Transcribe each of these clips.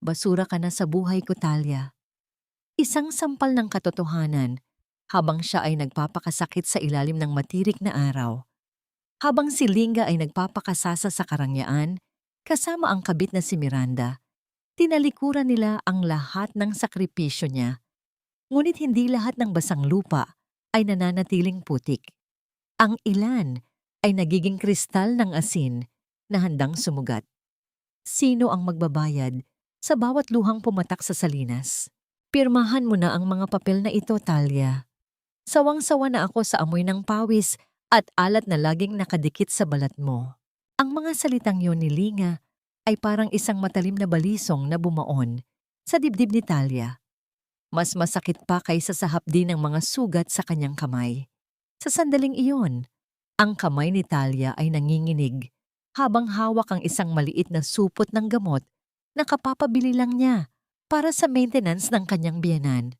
basura ka na sa buhay ko, Talia. Isang sampal ng katotohanan habang siya ay nagpapakasakit sa ilalim ng matirik na araw. Habang si Linga ay nagpapakasasa sa karangyaan, kasama ang kabit na si Miranda, tinalikuran nila ang lahat ng sakripisyo niya. Ngunit hindi lahat ng basang lupa ay nananatiling putik. Ang ilan ay nagiging kristal ng asin na handang sumugat. Sino ang magbabayad sa bawat luhang pumatak sa salinas? Pirmahan mo na ang mga papel na ito, Talia. Sawang-sawa na ako sa amoy ng pawis at alat na laging nakadikit sa balat mo. Ang mga salitang yon ni Linga ay parang isang matalim na balisong na bumaon sa dibdib ni Talia. Mas masakit pa kaysa sa hapdi ng mga sugat sa kanyang kamay. Sa sandaling iyon, ang kamay ni Talia ay nanginginig habang hawak ang isang maliit na supot ng gamot na kapapabili lang niya para sa maintenance ng kanyang biyenan.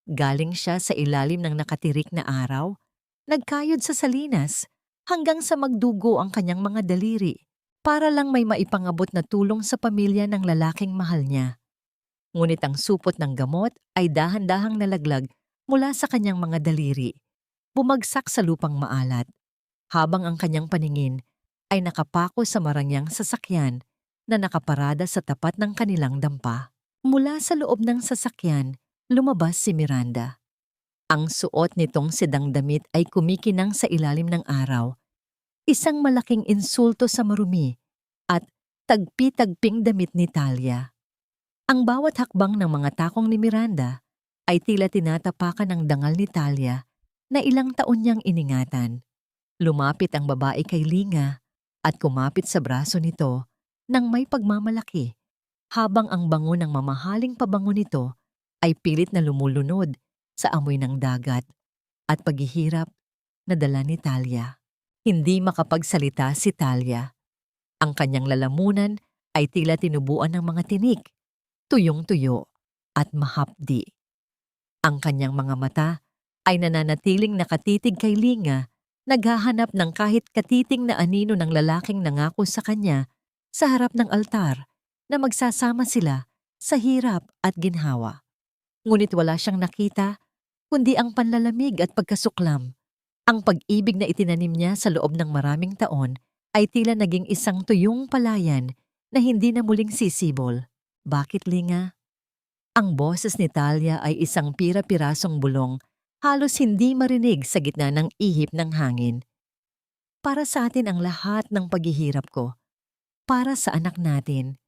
Galing siya sa ilalim ng nakatirik na araw, nagkayod sa salinas hanggang sa magdugo ang kanyang mga daliri para lang may maipangabot na tulong sa pamilya ng lalaking mahal niya. Ngunit ang supot ng gamot ay dahan-dahang nalaglag mula sa kanyang mga daliri, bumagsak sa lupang maalat, habang ang kanyang paningin ay nakapako sa marangyang sasakyan na nakaparada sa tapat ng kanilang dampa. Mula sa loob ng sasakyan, lumabas si Miranda. Ang suot nitong sedang damit ay kumikinang sa ilalim ng araw. Isang malaking insulto sa marumi at tagpi-tagping damit ni Talia. Ang bawat hakbang ng mga takong ni Miranda ay tila tinatapakan ng dangal ni Talia na ilang taon niyang iningatan. Lumapit ang babae kay Linga at kumapit sa braso nito nang may pagmamalaki, habang ang bango ng mamahaling pabango nito ay pilit na lumulunod sa amoy ng dagat at paghihirap na dala ni Talia. Hindi makapagsalita si Talia. Ang kanyang lalamunan ay tila tinubuan ng mga tinik, tuyong-tuyo at mahapdi. Ang kanyang mga mata ay nananatiling nakatitig kay Linga, naghahanap ng kahit katiting na anino ng lalaking nangako sa kanya sa harap ng altar na magsasama sila sa hirap at ginhawa. Ngunit wala siyang nakita, kundi ang panlalamig at pagkasuklam. Ang pag-ibig na itinanim niya sa loob ng maraming taon ay tila naging isang tuyong palayan na hindi na muling sisibol. Bakit, Linga? Ang boses ni Talia ay isang pira-pirasong bulong, halos hindi marinig sa gitna ng ihip ng hangin. Para sa atin ang lahat ng paghihirap ko. Para sa anak natin.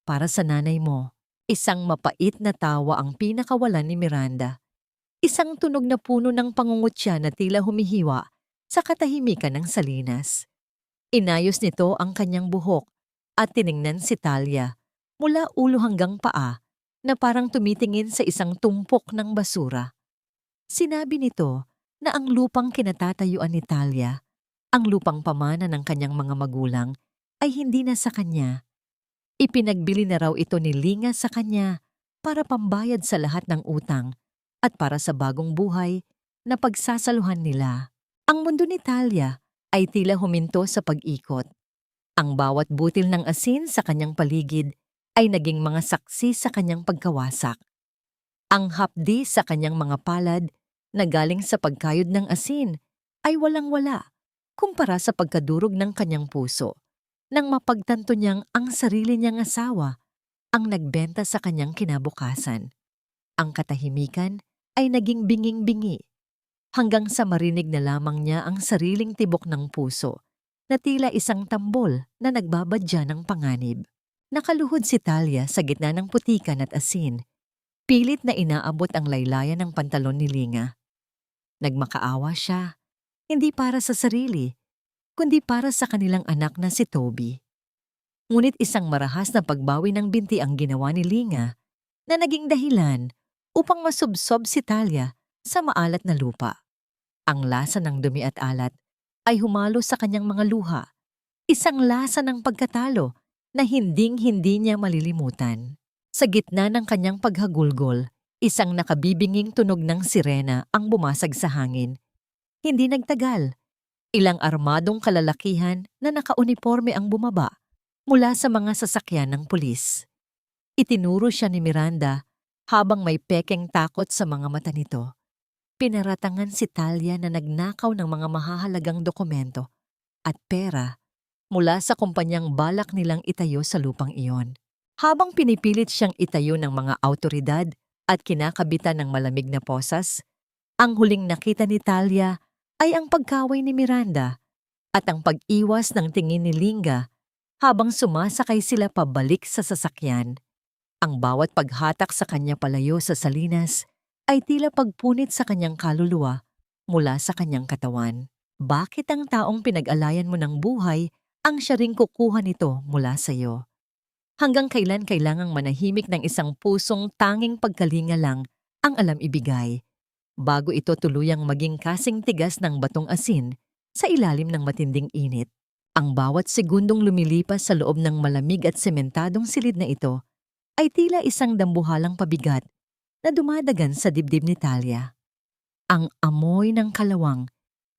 Para sa nanay mo. Isang mapait na tawa ang pinakawalan ni Miranda. Isang tunog na puno ng pangungutya na tila humihiwa sa katahimikan ng salinas. Inayos nito ang kanyang buhok at tiningnan si Talia mula ulo hanggang paa na parang tumitingin sa isang tumpok ng basura. Sinabi nito na ang lupang kinatatayuan ni Talia, ang lupang pamana ng kanyang mga magulang, ay hindi na sa kanya. Ipinagbili na raw ito ni Linga sa kanya para pambayad sa lahat ng utang at para sa bagong buhay na pagsasaluhan nila. Ang mundo ni Talia ay tila huminto sa pag-ikot. Ang bawat butil ng asin sa kanyang paligid ay naging mga saksi sa kanyang pagkawasak. Ang hapdi sa kanyang mga palad na galing sa pagkayod ng asin ay walang-wala kumpara sa pagkadurog ng kanyang puso nang mapagtanto niyang ang sarili niyang asawa ang nagbenta sa kanyang kinabukasan. Ang katahimikan ay naging binging-bingi hanggang sa marinig na lamang niya ang sariling tibok ng puso na tila isang tambol na nagbabadya ng panganib. Nakaluhod si Talia sa gitna ng putikan at asin. Pilit na inaabot ang laylayan ng pantalon ni Linga. Nagmakaawa siya, hindi para sa sarili, kundi para sa kanilang anak na si Toby. Ngunit isang marahas na pagbawi ng binti ang ginawa ni Linga na naging dahilan upang masubsob si Talia sa maalat na lupa. Ang lasa ng dumi at alat ay humalo sa kanyang mga luha, isang lasa ng pagkatalo na hinding-hindi niya malilimutan. Sa gitna ng kanyang paghagulgol, isang nakabibinging tunog ng sirena ang bumasag sa hangin. Hindi nagtagal. Ilang armadong kalalakihan na nakauniporme ang bumaba mula sa mga sasakyan ng pulis. Itinuro siya ni Miranda habang may pekeng takot sa mga mata nito. Pinaratangan si Talia na nagnakaw ng mga mahahalagang dokumento at pera mula sa kumpanyang balak nilang itayo sa lupang iyon. Habang pinipilit siyang itayo ng mga awtoridad at kinakabitan ng malamig na posas, ang huling nakita ni Talia ay ang pagkaway ni Miranda at ang pag-iwas ng tingin ni Linga habang sumasakay sila pabalik sa sasakyan. Ang bawat paghatak sa kanya palayo sa salinas ay tila pagpunit sa kanyang kaluluwa mula sa kanyang katawan. Bakit ang taong pinag-alayan mo ng buhay ang siya ring kukuha nito mula sa iyo? Hanggang kailan kailangang manahimik ng isang pusong tanging pagkalinga lang ang alam ibigay, bago ito tuluyang maging kasing tigas ng batong asin sa ilalim ng matinding init? Ang bawat segundong lumilipas sa loob ng malamig at sementadong silid na ito ay tila isang dambuhalang pabigat na dumadagan sa dibdib ni Talia. Ang amoy ng kalawang,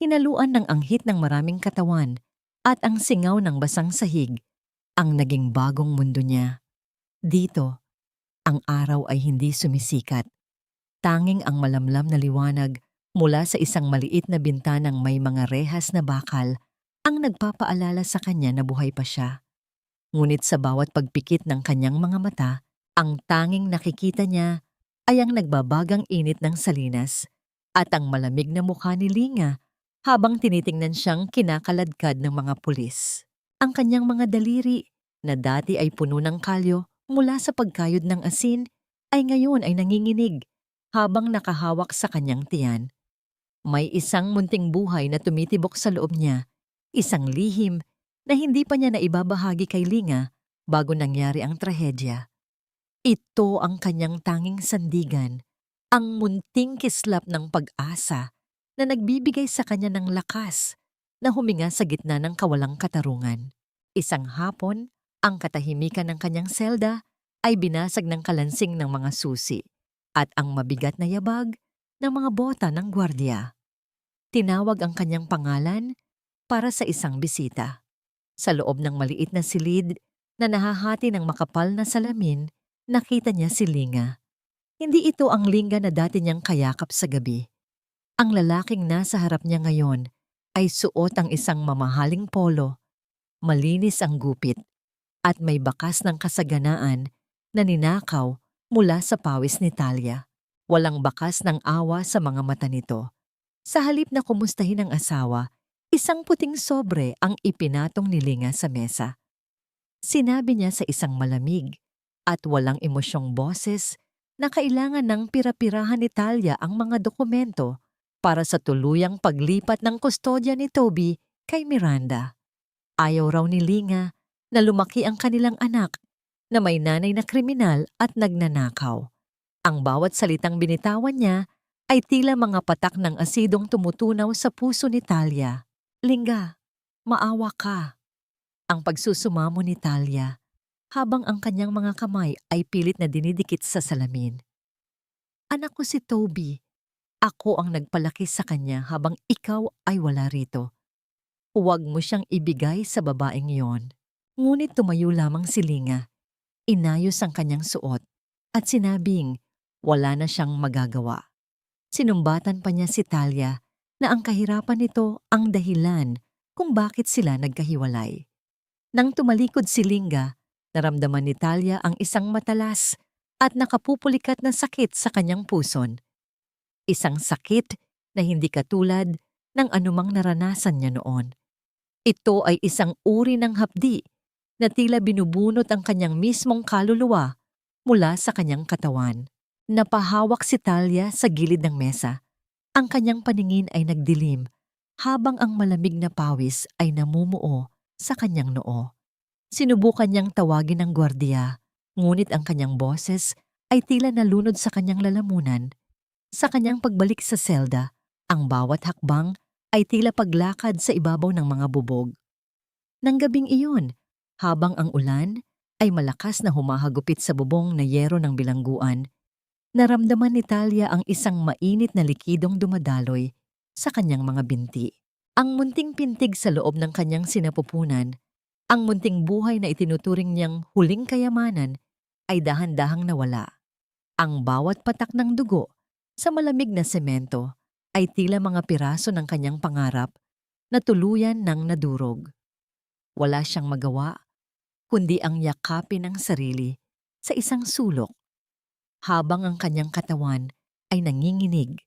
hinaluan ng anghit ng maraming katawan at ang singaw ng basang sahig ang naging bagong mundo niya. Dito, ang araw ay hindi sumisikat. Tanging ang malamlam na liwanag mula sa isang maliit na bintanang may mga rehas na bakal ang nagpapaalala sa kanya na buhay pa siya. Ngunit sa bawat pagpikit ng kanyang mga mata, ang tanging nakikita niya ay ang nagbabagang init ng salinas at ang malamig na mukha ni Linga habang tinitingnan siyang kinakaladkad ng mga pulis. Ang kanyang mga daliri na dati ay puno ng kalyo mula sa pagkayod ng asin ay ngayon ay nanginginig habang nakahawak sa kanyang tiyan. May isang munting buhay na tumitibok sa loob niya, isang lihim na hindi pa niya naibabahagi kay Linga bago nangyari ang trahedya. Ito ang kanyang tanging sandigan, ang munting kislap ng pag-asa na nagbibigay sa kanya ng lakas na huminga sa gitna ng kawalang katarungan. Isang hapon, ang katahimikan ng kanyang selda ay binasag ng kalansing ng mga susi at ang mabigat na yabag ng mga bota ng gwardiya. Tinawag ang kanyang pangalan para sa isang bisita. Sa loob ng maliit na silid na nahahati ng makapal na salamin, nakita niya si Linga. Hindi ito ang Linga na dati niyang kayakap sa gabi. Ang lalaking nasa harap niya ngayon ay suot ang isang mamahaling polo, malinis ang gupit, at may bakas ng kasaganaan na ninakaw mula sa pawis ni Talia. Walang bakas ng awa sa mga mata nito. Sa halip na kumustahin ang asawa, isang puting sobre ang ipinatong ni Linga sa mesa. Sinabi niya sa isang malamig at walang emosyong boses na kailangan ng pira-pirahan ni Talia ang mga dokumento para sa tuluyang paglipat ng kustodya ni Toby kay Miranda. Ayaw raw ni Linga na lumaki ang kanilang anak na may nanay na kriminal at nagnanakaw. Ang bawat salitang binitawan niya ay tila mga patak ng asidong tumutunaw sa puso ni Talia. Linga, maawa ka. Ang pagsusumamo ni Talia habang ang kanyang mga kamay ay pilit na dinidikit sa salamin. Anak ko si Toby. Ako ang nagpalaki sa kanya habang ikaw ay wala rito. Huwag mo siyang ibigay sa babaeng iyon. Ngunit tumayo lamang si Linga. Inayos ang kanyang suot at sinabing wala na siyang magagawa. Sinumbatan pa niya si Talia na ang kahirapan nito ang dahilan kung bakit sila nagkahiwalay. Nang tumalikod si Linga, naramdaman ni Talia ang isang matalas at nakapupulikat na sakit sa kanyang puson. Isang sakit na hindi katulad ng anumang naranasan niya noon. Ito ay isang uri ng hapdi na tila binubunot ang kanyang mismong kaluluwa mula sa kanyang katawan. Napahawak si Talia sa gilid ng mesa. Ang kanyang paningin ay nagdilim habang ang malamig na pawis ay namumuo sa kanyang noo. Sinubukan niyang tawagin ang gwardiya, ngunit ang kanyang boses ay tila nalunod sa kanyang lalamunan. Sa kanyang pagbalik sa selda, ang bawat hakbang ay tila paglakad sa ibabaw ng mga bubog. Nang gabing iyon, habang ang ulan ay malakas na humahagupit sa bubong na yero ng bilangguan, naramdaman ni Talia ang isang mainit na likidong dumadaloy sa kanyang mga binti. Ang munting pintig sa loob ng kanyang sinapupunan, ang munting buhay na itinuturing niyang huling kayamanan, ay dahan-dahang nawala. Ang bawat patak ng dugo sa malamig na semento ay tila mga piraso ng kanyang pangarap na tuluyan ng nadurog. Wala siyang magawa kundi ang yakapin ang sarili sa isang sulok habang ang kanyang katawan ay nanginginig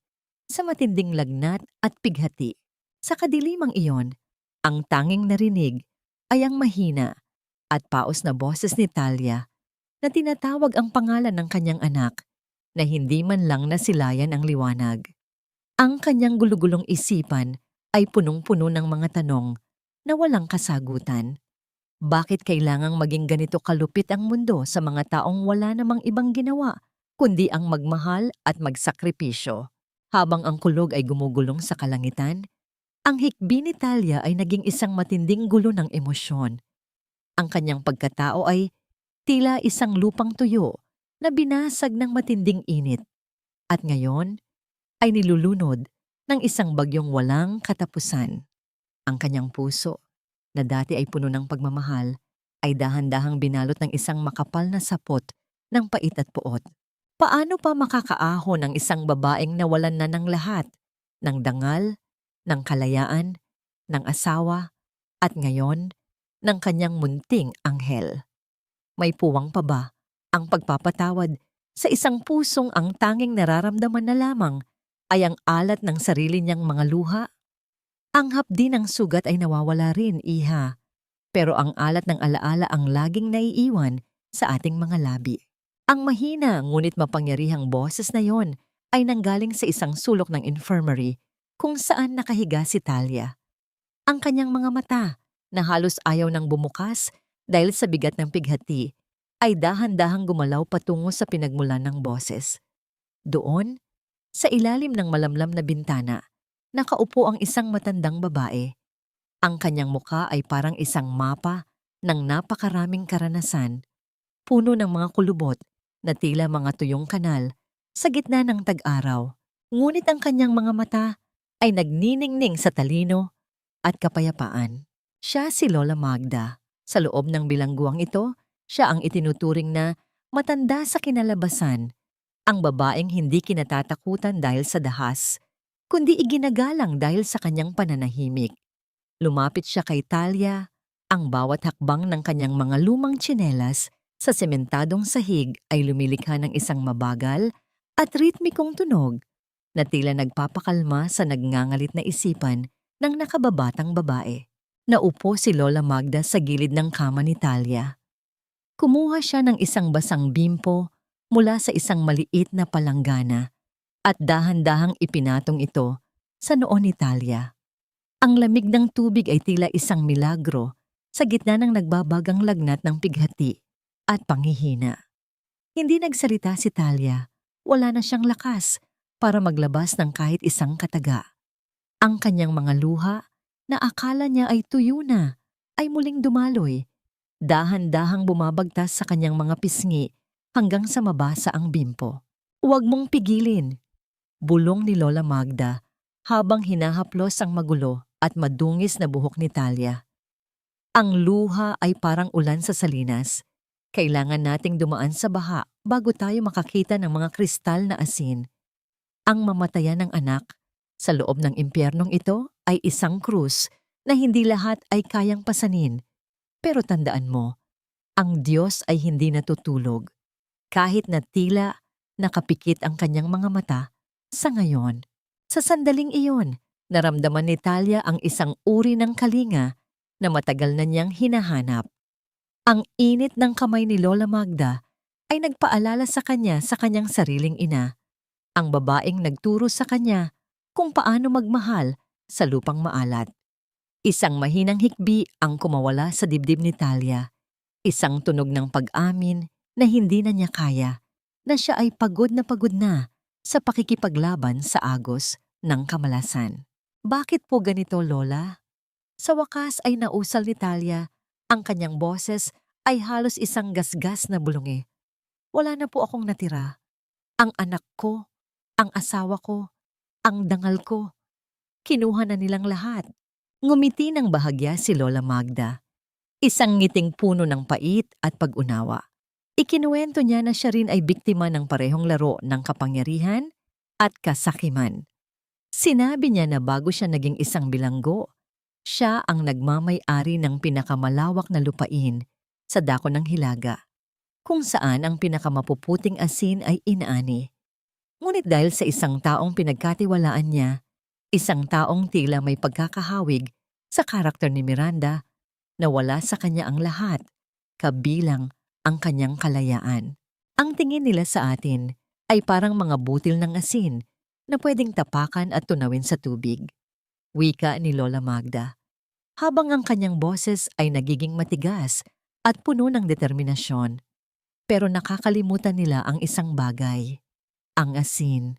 sa matinding lagnat at pighati. Sa kadilimang iyon, ang tanging narinig ay ang mahina at paos na boses ni Talia na tinatawag ang pangalan ng kanyang anak na hindi man lang nasilayan ang liwanag. Ang kanyang gulugulong isipan ay punong-puno ng mga tanong na walang kasagutan. Bakit kailangang maging ganito kalupit ang mundo sa mga taong wala namang ibang ginawa kundi ang magmahal at magsakripisyo? Habang ang kulog ay gumugulong sa kalangitan, ang hikbi ni Talia ay naging isang matinding gulo ng emosyon. Ang kanyang pagkatao ay tila isang lupang tuyo na binasag ng matinding init. At ngayon ay nilulunod ng isang bagyong walang katapusan. Ang kanyang puso, na dati ay puno ng pagmamahal, ay dahan-dahang binalot ng isang makapal na sapot ng pait at puot. Paano pa makakaahon ang isang babaeng nawalan na ng lahat, ng dangal, ng kalayaan, ng asawa, at ngayon, ng kanyang munting anghel? May puwang pa ba ang pagpapatawad sa isang pusong ang tanging nararamdaman na lamang ay ang alat ng sarili niyang mga luha? Ang hapdi ng sugat ay nawawala rin, iha. Pero ang alat ng alaala ang laging naiiwan sa ating mga labi. Ang mahina ngunit mapangyarihang boses na yon ay nanggaling sa isang sulok ng infirmary kung saan nakahiga si Talia. Ang kanyang mga mata, na halos ayaw nang bumukas dahil sa bigat ng pighati, ay dahan-dahang gumalaw patungo sa pinagmulan ng boses. Doon, sa ilalim ng malamlam na bintana, nakaupo ang isang matandang babae. Ang kanyang muka ay parang isang mapa ng napakaraming karanasan, puno ng mga kulubot na tila mga tuyong kanal sa gitna ng tag-araw. Ngunit ang kanyang mga mata ay nagniningning sa talino at kapayapaan. Siya si Lola Magda. Sa loob ng bilangguang ito, siya ang itinuturing na matanda sa kinalabasan, ang babaeng hindi kinatatakutan dahil sa dahas, kundi iginagalang dahil sa kanyang pananahimik. Lumapit siya kay Talia, ang bawat hakbang ng kanyang mga lumang tsinelas sa sementadong sahig ay lumilikha ng isang mabagal at ritmikong tunog na tila nagpapakalma sa nagngangalit na isipan ng nakababatang babae. Naupo si Lola Magda sa gilid ng kama ni Talia. Kumuha siya ng isang basang bimpo mula sa isang maliit na palanggana at dahan-dahang ipinatong ito sa noo ni Talia. Ang lamig ng tubig ay tila isang milagro sa gitna ng nagbabagang lagnat ng pighati at panghihina. Hindi nagsalita si Talia, wala na siyang lakas para maglabas ng kahit isang kataga. Ang kanyang mga luha, na akala niya ay tuyo na, ay muling dumaloy, dahan-dahang bumabagtas sa kanyang mga pisngi hanggang sa mabasa ang bimpo. "Huwag mong pigilin," bulong ni Lola Magda habang hinahaplos ang magulo at madungis na buhok ni Talia. "Ang luha ay parang ulan sa salinas. Kailangan nating dumaan sa baha bago tayo makakita ng mga kristal na asin. Ang mamatayan ng anak sa loob ng impyernong ito ay isang krus na hindi lahat ay kayang pasanin. Pero tandaan mo, ang Diyos ay hindi natutulog. Kahit na tila nakapikit ang kanyang mga mata, sa ngayon, sa sandaling iyon, naramdaman ni Talia ang isang uri ng kalinga na matagal na niyang hinahanap. Ang init ng kamay ni Lola Magda ay nagpaalala sa kanya sa kanyang sariling ina, ang babaeng nagturo sa kanya kung paano magmahal sa lupang maalat. Isang mahinang hikbi ang kumawala sa dibdib ni Talia, isang tunog ng pag-amin na hindi na niya kaya, na siya ay pagod na sa pakikipaglaban sa agos ng kamalasan. "Bakit po ganito, Lola?" Sa wakas ay nausal ni Talia, ang kanyang boses ay halos isang gasgas na bulungi. "Wala na po akong natira. Ang anak ko, ang asawa ko, ang dangal ko, kinuha na nilang lahat." Ngumiti ng bahagya si Lola Magda, isang ngiting puno ng pait at pag-unawa. Ikinuwento niya na siya rin ay biktima ng parehong laro ng kapangyarihan at kasakiman. Sinabi niya na bago siya naging isang bilanggo, siya ang nagmamay-ari ng pinakamalawak na lupain sa dako ng Hilaga, kung saan ang pinakamapuputing asin ay inaani. Ngunit dahil sa isang taong pinagkatiwalaan niya, isang taong tila may pagkakahawig sa karakter ni Miranda, nawala sa kanya ang lahat, kabilang ang kanyang kalayaan. Ang tingin nila sa atin ay parang mga butil ng asin na pwedeng tapakan at tunawin sa tubig. Wika ni Lola Magda, habang ang kanyang boses ay nagiging matigas at puno ng determinasyon. Pero nakakalimutan nila ang isang bagay, ang asin.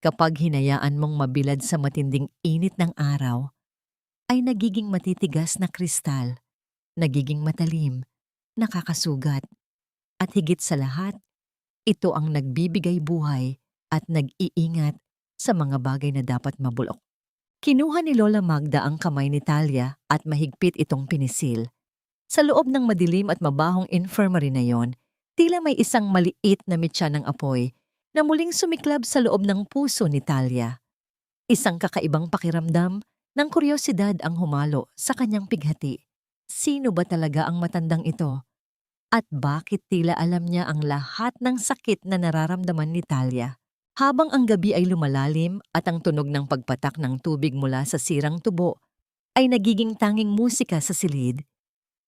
Kapag hinayaan mong mabilad sa matinding init ng araw, ay nagiging matitigas na kristal, nagiging matalim, nakakasugat. At higit sa lahat, ito ang nagbibigay buhay at nag-iingat sa mga bagay na dapat mabulok. Kinuha ni Lola Magda ang kamay ni Talia at mahigpit itong pinisil. Sa loob ng madilim at mabahong infirmary na yon, tila may isang maliit na mitya ng apoy na muling sumiklab sa loob ng puso ni Talia. Isang kakaibang pakiramdam ng kuryosidad ang humalo sa kanyang pighati. Sino ba talaga ang matandang ito? At bakit tila alam niya ang lahat ng sakit na nararamdaman ni Talia? Habang ang gabi ay lumalalim at ang tunog ng pagpatak ng tubig mula sa sirang tubo ay nagiging tanging musika sa silid,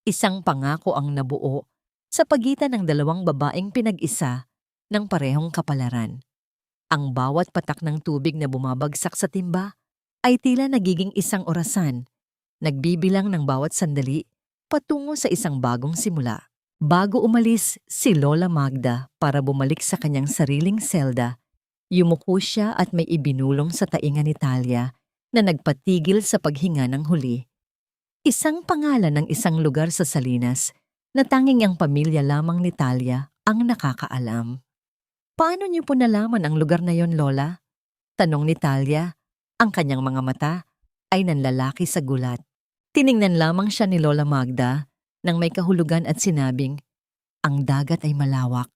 isang pangako ang nabuo sa pagitan ng dalawang babaeng pinag-isa ng parehong kapalaran. Ang bawat patak ng tubig na bumabagsak sa timba ay tila nagiging isang orasan, nagbibilang ng bawat sandali patungo sa isang bagong simula. Bago umalis si Lola Magda para bumalik sa kanyang sariling selda, yumuko siya at may ibinulong sa tainga ni Talia na nagpatigil sa paghinga ng huli. Isang pangalan ng isang lugar sa Salinas na tanging ang pamilya lamang ni Talia ang nakakaalam. Paano niyo po nalaman ang lugar na yon, Lola? Tanong ni Talia. Ang kanyang mga mata ay nanlalaki sa gulat. Tiningnan lamang siya ni Lola Magda nang may kahulugan at sinabing, ang dagat ay malawak,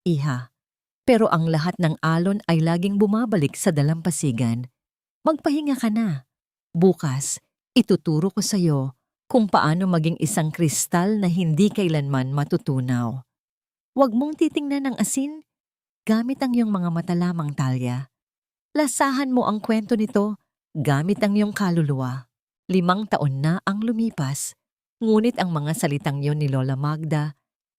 iha, pero ang lahat ng alon ay laging bumabalik sa dalampasigan. Magpahinga ka na. Bukas, ituturo ko sa iyo kung paano maging isang kristal na hindi kailanman matutunaw. Huwag mong titingnan ng asin, gamit ang iyong mga mata lamang, Talia. Lasahan mo ang kwento nito, gamit ang iyong kaluluwa. 5 taon na ang lumipas, ngunit ang mga salitang yon ni Lola Magda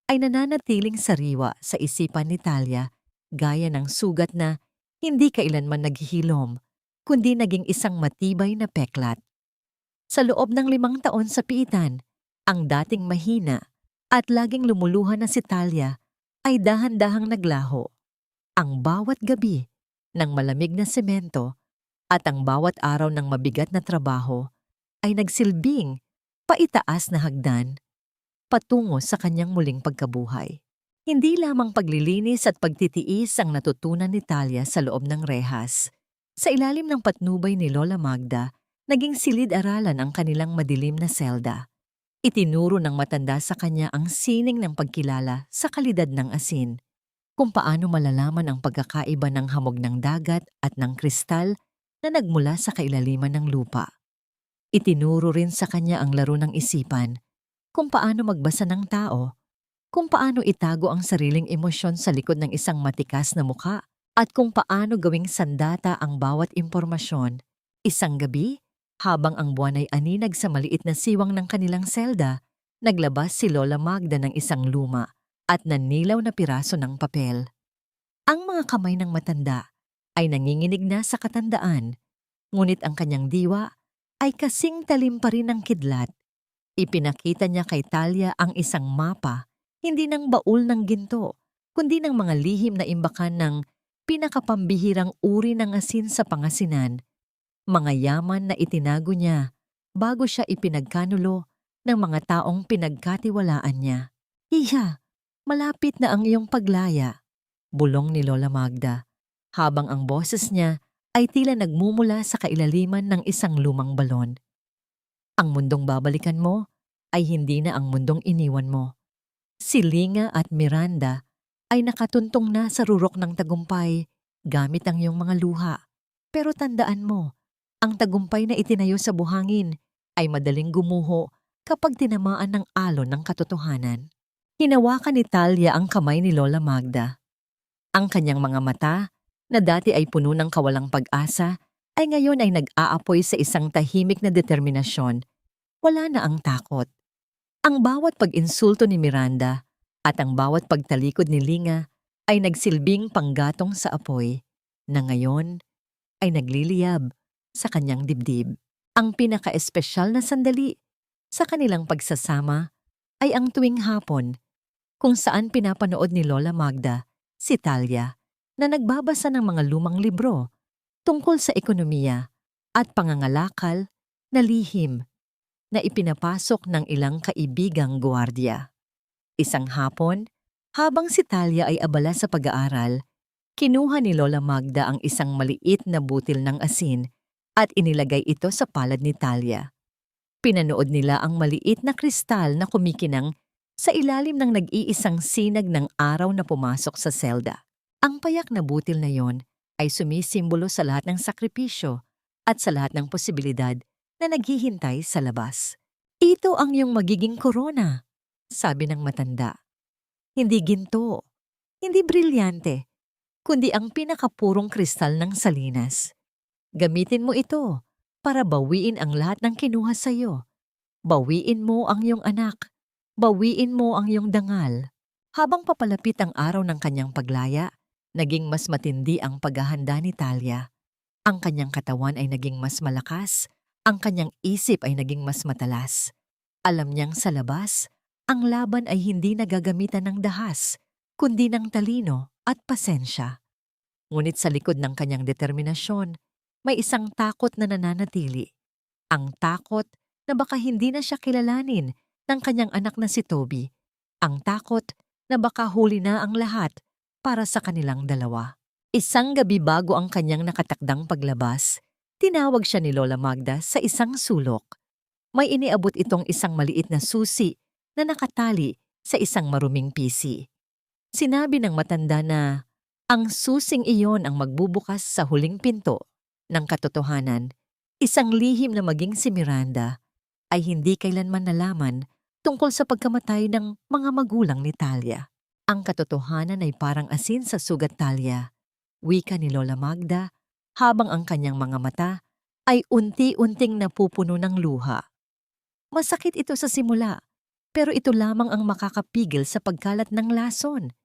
ay nananatiling sariwa sa isipan ni Talia, gaya ng sugat na hindi kailanman naghihilom, kundi naging isang matibay na peklat. Sa loob ng 5 taon sa piitan, ang dating mahina at laging lumuluhan na si Talia ay dahan-dahang naglaho. Ang bawat gabi ng malamig na semento at ang bawat araw ng mabigat na trabaho ay nagsilbing paitaas na hagdan patungo sa kanyang muling pagkabuhay. Hindi lamang paglilinis at pagtitiis ang natutunan ni Talia sa loob ng rehas. Sa ilalim ng patnubay ni Lola Magda, naging silid-aralan ang kanilang madilim na selda. Itinuro ng matanda sa kanya ang sining ng pagkilala sa kalidad ng asin, kung paano malalaman ang pagkakaiba ng hamog ng dagat at ng kristal na nagmula sa kailaliman ng lupa. Itinuro rin sa kanya ang laro ng isipan, kung paano magbasa ng tao, kung paano itago ang sariling emosyon sa likod ng isang matikas na mukha, at kung paano gawing sandata ang bawat impormasyon. Isang gabi, habang ang buwan ay aninag sa maliit na siwang ng kanilang selda, naglabas si Lola Magda ng isang luma at nanilaw na piraso ng papel. Ang mga kamay ng matanda ay nanginginig na sa katandaan, ngunit ang kanyang diwa ay kasing talim pa rin ng kidlat. Ipinakita niya kay Talia ang isang mapa, hindi ng baul ng ginto, kundi ng mga lihim na imbakan ng pinakapambihirang uri ng asin sa Pangasinan, mga yaman na itinago niya bago siya ipinagkanulo ng mga taong pinagkatiwalaan niya. Hiya, malapit na ang iyong paglaya, bulong ni Lola Magda, habang ang boses niya ay tila nagmumula sa kailaliman ng isang lumang balon. Ang mundong babalikan mo ay hindi na ang mundong iniwan mo. Si Linga at Miranda ay nakatuntong na sa rurok ng tagumpay gamit ang iyong mga luha. Pero tandaan mo, ang tagumpay na itinayo sa buhangin ay madaling gumuho kapag tinamaan ng alon ng katotohanan. Hinawakan ni Talia ang kamay ni Lola Magda. Ang kanyang mga mata, na dati ay puno ng kawalang pag-asa, ay ngayon ay nag-aapoy sa isang tahimik na determinasyon. Wala na ang takot. Ang bawat pag-insulto ni Miranda at ang bawat pagtalikod ni Linga ay nagsilbing panggatong sa apoy na ngayon ay nagliliyab sa kanyang dibdib. Ang pinaka-espesyal na sandali sa kanilang pagsasama ay ang tuwing hapon kung saan pinapanood ni Lola Magda si Talia na nagbabasa ng mga lumang libro tungkol sa ekonomiya at pangangalakal na lihim na ipinapasok ng ilang kaibigang gwardiya. Isang hapon, habang si Talia ay abala sa pag-aaral, kinuha ni Lola Magda ang isang maliit na butil ng asin at inilagay ito sa palad ni Talia. Pinanood nila ang maliit na kristal na kumikinang sa ilalim ng nag-iisang sinag ng araw na pumasok sa selda. Ang payak na butil na yon ay sumisimbolo sa lahat ng sakripisyo at sa lahat ng posibilidad na naghihintay sa labas. Ito ang iyong magiging korona, sabi ng matanda. Hindi ginto, hindi brilyante, kundi ang pinakapurong kristal ng Salinas. Gamitin mo ito para bawiin ang lahat ng kinuha sa iyo. Bawiin mo ang iyong anak. Bawiin mo ang iyong dangal. Habang papalapit ang araw ng kanyang paglaya, naging mas matindi ang paghahanda ni Talia. Ang kanyang katawan ay naging mas malakas, ang kanyang isip ay naging mas matalas. Alam niyang sa labas, ang laban ay hindi nagagamitan ng dahas, kundi ng talino at pasensya. Ngunit sa likod ng kanyang determinasyon, may isang takot na nananatili. Ang takot na baka hindi na siya kilalanin ng kanyang anak na si Toby. Ang takot na baka huli na ang lahat para sa kanilang dalawa. Isang gabi bago ang kanyang nakatakdang paglabas, tinawag siya ni Lola Magda sa isang sulok. May iniabot itong isang maliit na susi na nakatali sa isang maruming pisi. Sinabi ng matanda na ang susing iyon ang magbubukas sa huling pinto ng katotohanan, isang lihim na maging si Miranda ay hindi kailanman nalaman tungkol sa pagkamatay ng mga magulang ni Talia. Ang katotohanan ay parang asin sa sugat, Talia, wika ni Lola Magda, habang ang kanyang mga mata ay unti-unting napupuno ng luha. Masakit ito sa simula, pero ito lamang ang makakapigil sa pagkalat ng lason.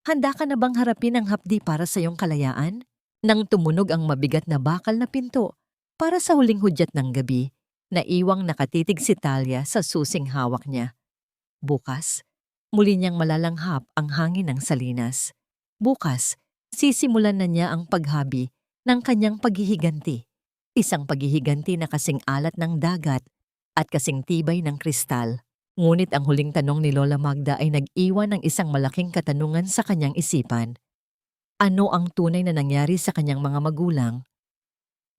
Handa ka na bang harapin ang hapdi para sa iyong kalayaan? Nang tumunog ang mabigat na bakal na pinto para sa huling hudyat ng gabi, naiwang nakatitig si Talia sa susing hawak niya. Bukas, muli niyang malalanghap ang hangin ng Salinas. Bukas, sisimulan na niya ang paghabi ng kanyang paghihiganti. Isang paghihiganti na kasing alat ng dagat at kasing tibay ng kristal. Ngunit ang huling tanong ni Lola Magda ay nag-iwan ng isang malaking katanungan sa kanyang isipan. Ano ang tunay na nangyari sa kanyang mga magulang?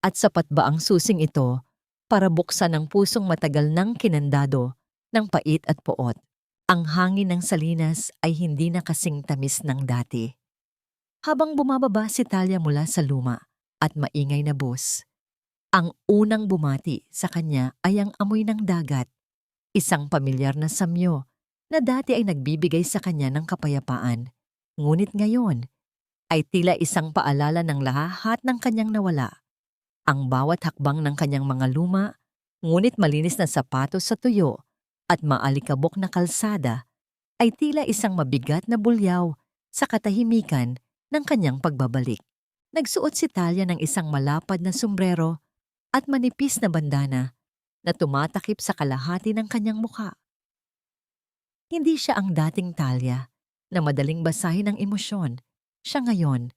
At sapat ba ang susing ito para buksan ang pusong matagal ng kinandado ng pait at poot? Ang hangin ng Salinas ay hindi na kasing tamis ng dati. Habang bumababa si Talia mula sa luma at maingay na bus, ang unang bumati sa kanya ay ang amoy ng dagat, isang pamilyar na samyo na dati ay nagbibigay sa kanya ng kapayapaan. Ngunit ngayon ay tila isang paalala ng lahat ng kanyang nawala. Ang bawat hakbang ng kanyang mga luma, ngunit malinis na sapatos sa tuyo at maalikabok na kalsada ay tila isang mabigat na bulyaw sa katahimikan ng kanyang pagbabalik. Nagsuot si Talia ng isang malapad na sombrero at manipis na bandana na tumatakip sa kalahati ng kanyang mukha. Hindi siya ang dating Talia na madaling basahin ng emosyon. Siya ngayon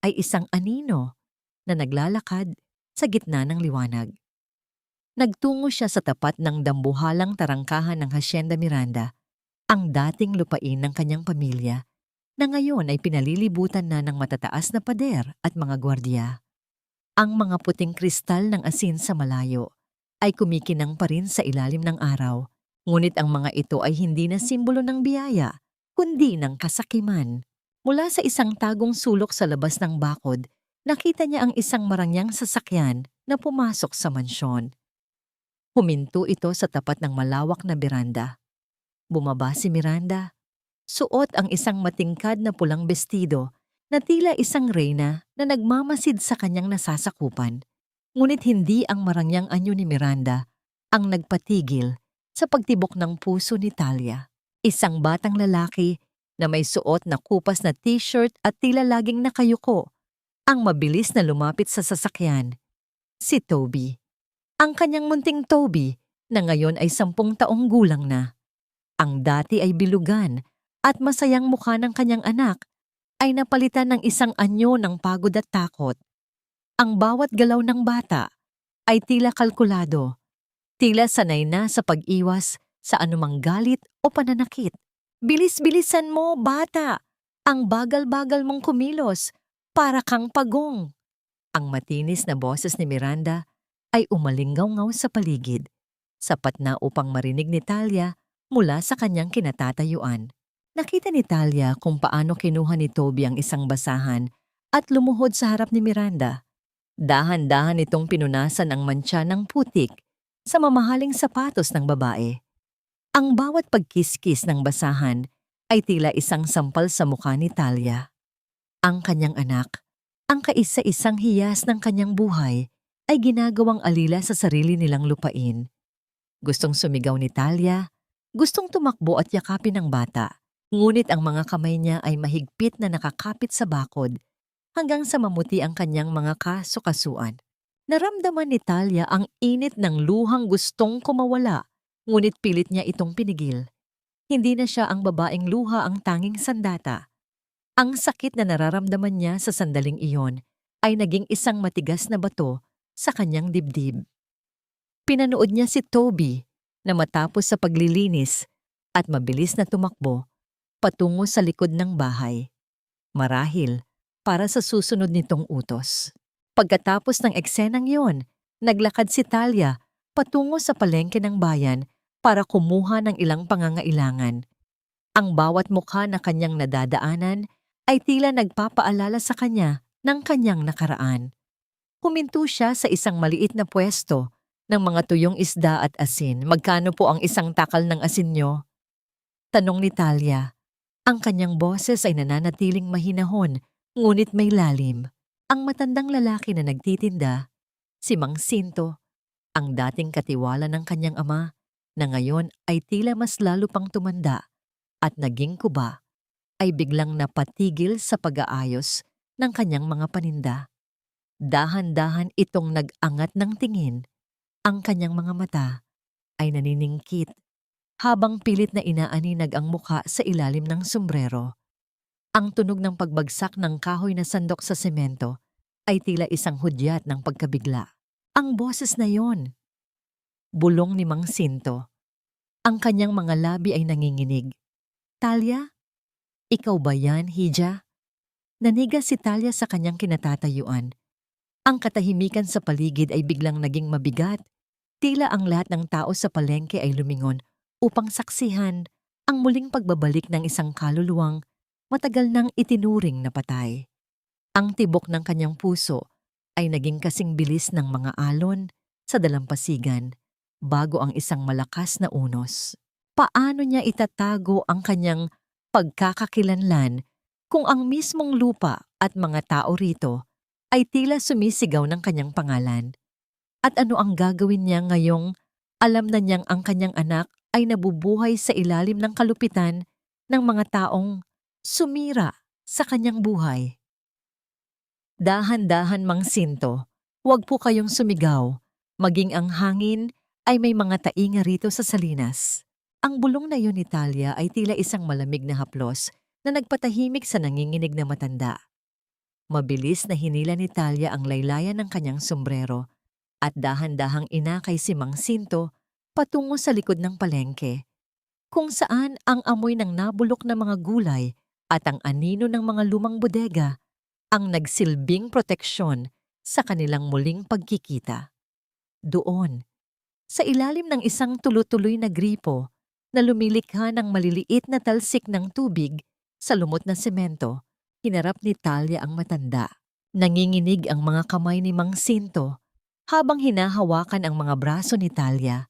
ay isang anino na naglalakad sa gitna ng liwanag. Nagtungo siya sa tapat ng dambuhalang tarangkahan ng Hacienda Miranda, ang dating lupain ng kanyang pamilya, na ngayon ay pinalilibutan na ng matataas na pader at mga gwardiya. Ang mga puting kristal ng asin sa malayo ay kumikinang pa rin sa ilalim ng araw, ngunit ang mga ito ay hindi na simbolo ng biyaya, kundi ng kasakiman. Mula sa isang tagong sulok sa labas ng bakod, nakita niya ang isang marangyang sasakyan na pumasok sa mansyon. Huminto ito sa tapat ng malawak na beranda. Bumaba si Miranda. Suot ang isang matingkad na pulang bestido na tila isang reyna na nagmamasid sa kanyang nasasakupan. Ngunit hindi ang marangyang anyo ni Miranda ang nagpatigil sa pagtibok ng puso ni Talia. Isang batang lalaki na may suot na kupas na t-shirt at tila laging nakayuko ang mabilis na lumapit sa sasakyan. Si Toby. Ang kanyang munting Toby na ngayon ay 10 taong gulang na. Ang dati ay bilugan at masayang mukha ng kanyang anak ay napalitan ng isang anyo ng pagod at takot. Ang bawat galaw ng bata ay tila kalkulado, tila sanay na sa pag-iwas sa anumang galit o pananakit. Bilis-bilisan mo, bata! Ang bagal-bagal mong kumilos, para kang pagong. Ang matinis na boses ni Miranda ay umalinggaw-ngaw sa paligid, sapat na upang marinig ni Talia mula sa kanyang kinatatayuan. Nakita ni Talia kung paano kinuha ni Toby ang isang basahan at lumuhod sa harap ni Miranda. Dahan-dahan itong pinunasan ang mantsa ng putik sa mamahaling sapatos ng babae. Ang bawat pagkiskis ng basahan ay tila isang sampal sa mukha ni Talia. Ang kanyang anak, ang kaisa-isang hiyas ng kanyang buhay, ay ginagawang alila sa sarili nilang lupain. Gustong sumigaw ni Talia, gustong tumakbo at yakapin ang bata, ngunit ang mga kamay niya ay mahigpit na nakakapit sa bakod hanggang sa mamuti ang kanyang mga kasukasuan. Naramdaman ni Talia ang init ng luhang gustong kumawala, ngunit pilit niya itong pinigil. Hindi na siya ang babaeng luha ang tanging sandata. Ang sakit na nararamdaman niya sa sandaling iyon ay naging isang matigas na bato sa kanyang dibdib. Pinanood niya si Toby na matapos sa paglilinis at mabilis na tumakbo patungo sa likod ng bahay. Marahil para sa susunod nitong utos. Pagkatapos ng eksenang yon, naglakad si Talia patungo sa palengke ng bayan para kumuha ng ilang pangangailangan. Ang bawat mukha na kanyang nadadaanan ay tila nagpapaalala sa kanya ng kanyang nakaraan. Huminto siya sa isang maliit na pwesto ng mga tuyong isda at asin. Magkano po ang isang takal ng asin nyo? Tanong ni Talia. Ang kanyang boses ay nananatiling mahinahon, ngunit may lalim. Ang matandang lalaki na nagtitinda, si Mang Sinto, ang dating katiwala ng kanyang ama, na ngayon ay tila mas lalo pang tumanda at naging kuba, ay biglang napatigil sa pag-aayos ng kanyang mga paninda. Dahan-dahan itong nag-angat ng tingin. Ang kanyang mga mata ay naniningkit habang pilit na inaaninag ang mukha sa ilalim ng sombrero. Ang tunog ng pagbagsak ng kahoy na sandok sa semento ay tila isang hudyat ng pagkabigla. Ang boses na yon, bulong ni Mang Sinto. Ang kanyang mga labi ay nanginginig. Talia? Ikaw ba yan, Hija? Nanigas si Talia sa kanyang kinatatayuan. Ang katahimikan sa paligid ay biglang naging mabigat. Tila ang lahat ng tao sa palengke ay lumingon upang saksihan ang muling pagbabalik ng isang kaluluwang matagal nang itinuring na patay. Ang tibok ng kanyang puso ay naging kasing bilis ng mga alon sa dalampasigan bago ang isang malakas na unos. Paano niya itatago ang kanyang pagkakakilanlan kung ang mismong lupa at mga tao rito ay tila sumisigaw ng kanyang pangalan? At ano ang gagawin niya ngayong alam na niyang ang kanyang anak ay nabubuhay sa ilalim ng kalupitan ng mga taong sumira sa kanyang buhay? Dahan-dahan, Mang Sinto, huwag po kayong sumigaw. Maging ang hangin ay may mga tainga rito sa salinas. Ang bulong na yun ni Talia ay tila isang malamig na haplos na nagpatahimik sa nanginginig na matanda. Mabilis na hinila ni Talia ang laylayan ng kanyang sombrero at dahan-dahang inakay si Mang Sinto patungo sa likod ng palengke, kung saan ang amoy ng nabulok na mga gulay at ang anino ng mga lumang bodega ang nagsilbing proteksyon sa kanilang muling pagkikita. Doon, sa ilalim ng isang tuloy-tuloy na gripo, na lumilikha ng maliliit na talsik ng tubig sa lumot na semento. Hinarap ni Talia ang matanda. Nanginginig ang mga kamay ni Mang Sinto habang hinahawakan ang mga braso ni Talia.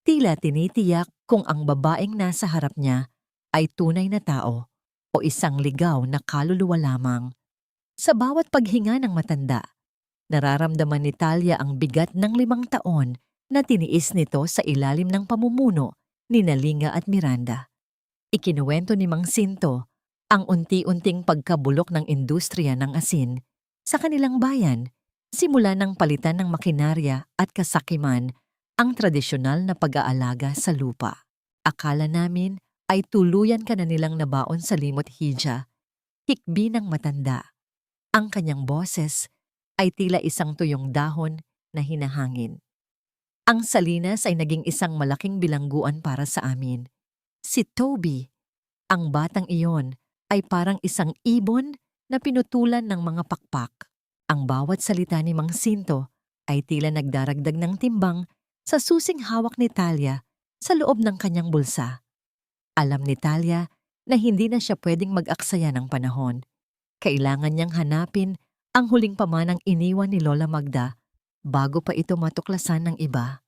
Tila tinitiyak kung ang babaeng nasa harap niya ay tunay na tao o isang ligaw na kaluluwa lamang. Sa bawat paghinga ng matanda, nararamdaman ni Talia ang bigat ng 5 taon na tiniis nito sa ilalim ng pamumuno ni Nalinga at Miranda. Ikinuwento ni Mang Sinto ang unti-unting pagkabulok ng industriya ng asin sa kanilang bayan, simula ng palitan ng makinarya at kasakiman ang tradisyonal na pag-aalaga sa lupa. Akala namin ay tuluyan ka na nilang nabaon sa limot hija, hikbi ng matanda. Ang kanyang boses ay tila isang tuyong dahon na hinahangin. Ang Salinas ay naging isang malaking bilangguan para sa amin. Si Toby, ang batang iyon, ay parang isang ibon na pinutulan ng mga pakpak. Ang bawat salita ni Mang Sinto ay tila nagdaragdag ng timbang sa susing hawak ni Talia sa loob ng kanyang bulsa. Alam ni Talia na hindi na siya pwedeng mag-aksaya ng panahon. Kailangan niyang hanapin ang huling pamanang iniwan ni Lola Magda bago pa ito matuklasan ng iba.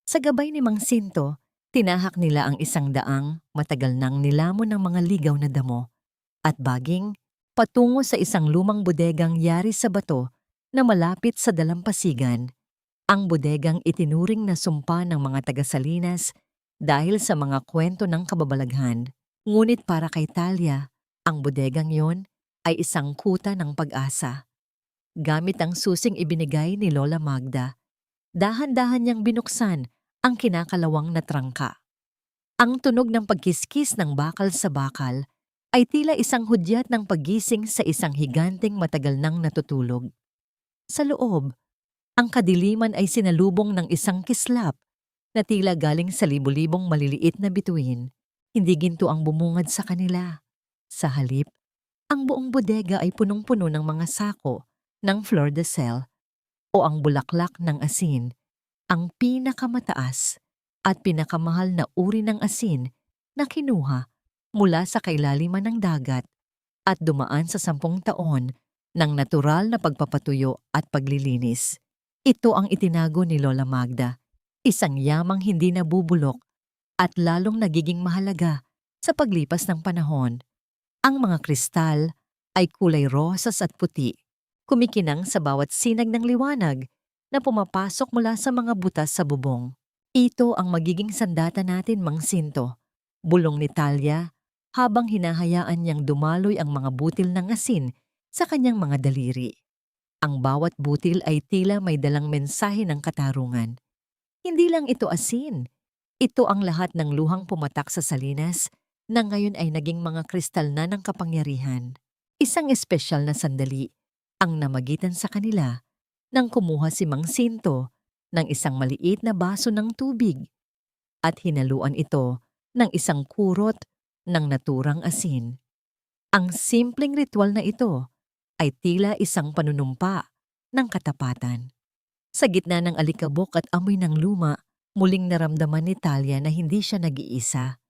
Sa gabay ni Mang Sinto, tinahak nila ang isang daang matagal nang nilamon ng mga ligaw na damo at baging patungo sa isang lumang bodegang yari sa bato na malapit sa dalampasigan. Ang bodegang itinuring na sumpa ng mga taga-Salinas dahil sa mga kwento ng kababalaghan. Ngunit para kay Talia, ang bodegang yon ay isang kuta ng pag-asa. Gamit ang susing ibinigay ni Lola Magda, dahan-dahan niyang binuksan ang kinakalawang na trangka. Ang tunog ng pagkiskis ng bakal sa bakal ay tila isang hudyat ng paggising sa isang higanteng matagal nang natutulog. Sa loob, ang kadiliman ay sinalubong ng isang kislap na tila galing sa libu-libong maliliit na bituin. Hindi ginto ang bumungad sa kanila. Sa halip, ang buong bodega ay punong-puno ng mga sako ng flor de sel o ang bulaklak ng asin, ang pinakamataas at pinakamahal na uri ng asin na kinuha mula sa kailaliman ng dagat at dumaan sa 10 taon ng natural na pagpapatuyo at paglilinis. Ito ang itinago ni Lola Magda, isang yamang hindi nabubulok at lalong nagiging mahalaga sa paglipas ng panahon. Ang mga kristal ay kulay rosas at puti, kumikinang sa bawat sinag ng liwanag na pumapasok mula sa mga butas sa bubong. Ito ang magiging sandata natin, Mang Sinto, bulong ni Talia habang hinahayaan niyang dumaloy ang mga butil ng asin sa kanyang mga daliri. Ang bawat butil ay tila may dalang mensahe ng katarungan. Hindi lang ito asin. Ito ang lahat ng luhang pumatak sa Salinas na ngayon ay naging mga kristal na ng kapangyarihan. Isang espesyal na sandali ang namagitan sa kanila nang kumuha si Mang Sinto ng isang maliit na baso ng tubig at hinaluan ito ng isang kurot ng naturang asin. Ang simpleng ritual na ito ay tila isang panunumpa ng katapatan. Sa gitna ng alikabok at amoy ng luma, muling naramdaman ni Talia na hindi siya nag-iisa.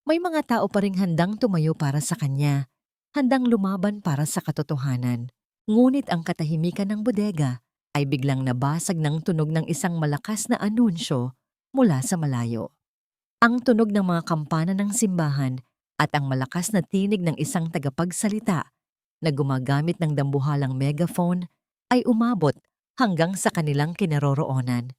May mga tao pa ring handang tumayo para sa kanya, handang lumaban para sa katotohanan. Ngunit ang katahimikan ng bodega ay biglang nabasag ng tunog ng isang malakas na anunsyo mula sa malayo. Ang tunog ng mga kampana ng simbahan at ang malakas na tinig ng isang tagapagsalita na gumagamit ng dambuhalang megaphone ay umabot hanggang sa kanilang kinaroroonan.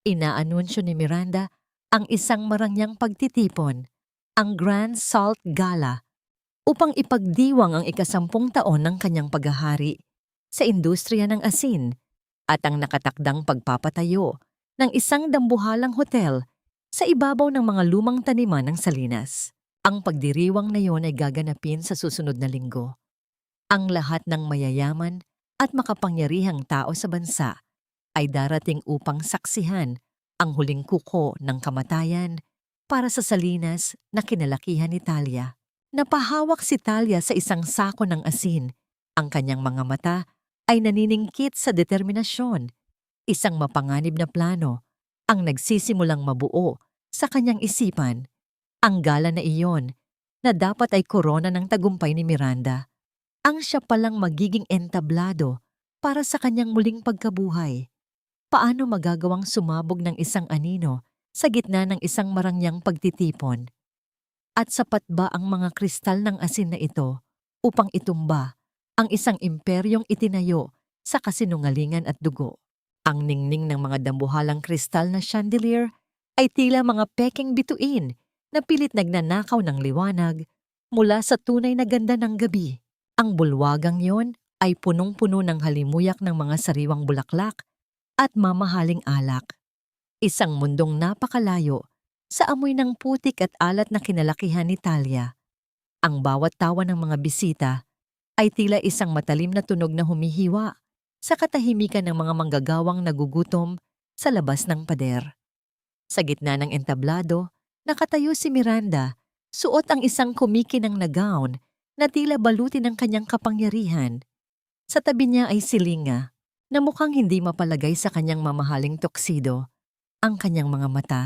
Inaanunsyo ni Miranda ang isang marangyang pagtitipon, ang Grand Salt Gala, upang ipagdiwang ang ika-10 taon ng kanyang paghahari sa industriya ng asin at ang nakatakdang pagpapatayo ng isang dambuhalang hotel sa ibabaw ng mga lumang taniman ng Salinas. Ang pagdiriwang na yon ay gaganapin sa susunod na linggo. Ang lahat ng mayayaman at makapangyarihang tao sa bansa ay darating upang saksihan ang huling kuko ng kamatayan para sa Salinas na kinalakihan ni Talia. Napahawak si Talia sa isang sako ng asin. Ang kanyang mga mata ay naniningkit sa determinasyon. Isang mapanganib na plano ang nagsisimulang mabuo sa kanyang isipan. Ang gala na iyon, na dapat ay korona ng tagumpay ni Miranda, ang siya palang magiging entablado para sa kanyang muling pagkabuhay. Paano magagawang sumabog ng isang anino sa gitna ng isang marangyang pagtitipon? At sapat ba ang mga kristal ng asin na ito upang itumba ang isang imperyong itinayo sa kasinungalingan at dugo? Ang ningning ng mga dambuhalang kristal na chandelier ay tila mga peking bituin na pilit nagnanakaw ng liwanag mula sa tunay na ganda ng gabi. Ang bulwagang yon ay punong-puno ng halimuyak ng mga sariwang bulaklak at mamahaling alak. Isang mundong napakalayo sa amoy ng putik at alat na kinalakihan ni Talia. Ang bawat tawa ng mga bisita ay tila isang matalim na tunog na humihiwa sa katahimikan ng mga manggagawang nagugutom sa labas ng pader. Sa gitna ng entablado, nakatayo si Miranda, suot ang isang kumikinang na gown na tila balutin ng kanyang kapangyarihan. Sa tabi niya ay si Linga, na mukhang hindi mapalagay sa kanyang mamahaling tuxedo. Ang kanyang mga mata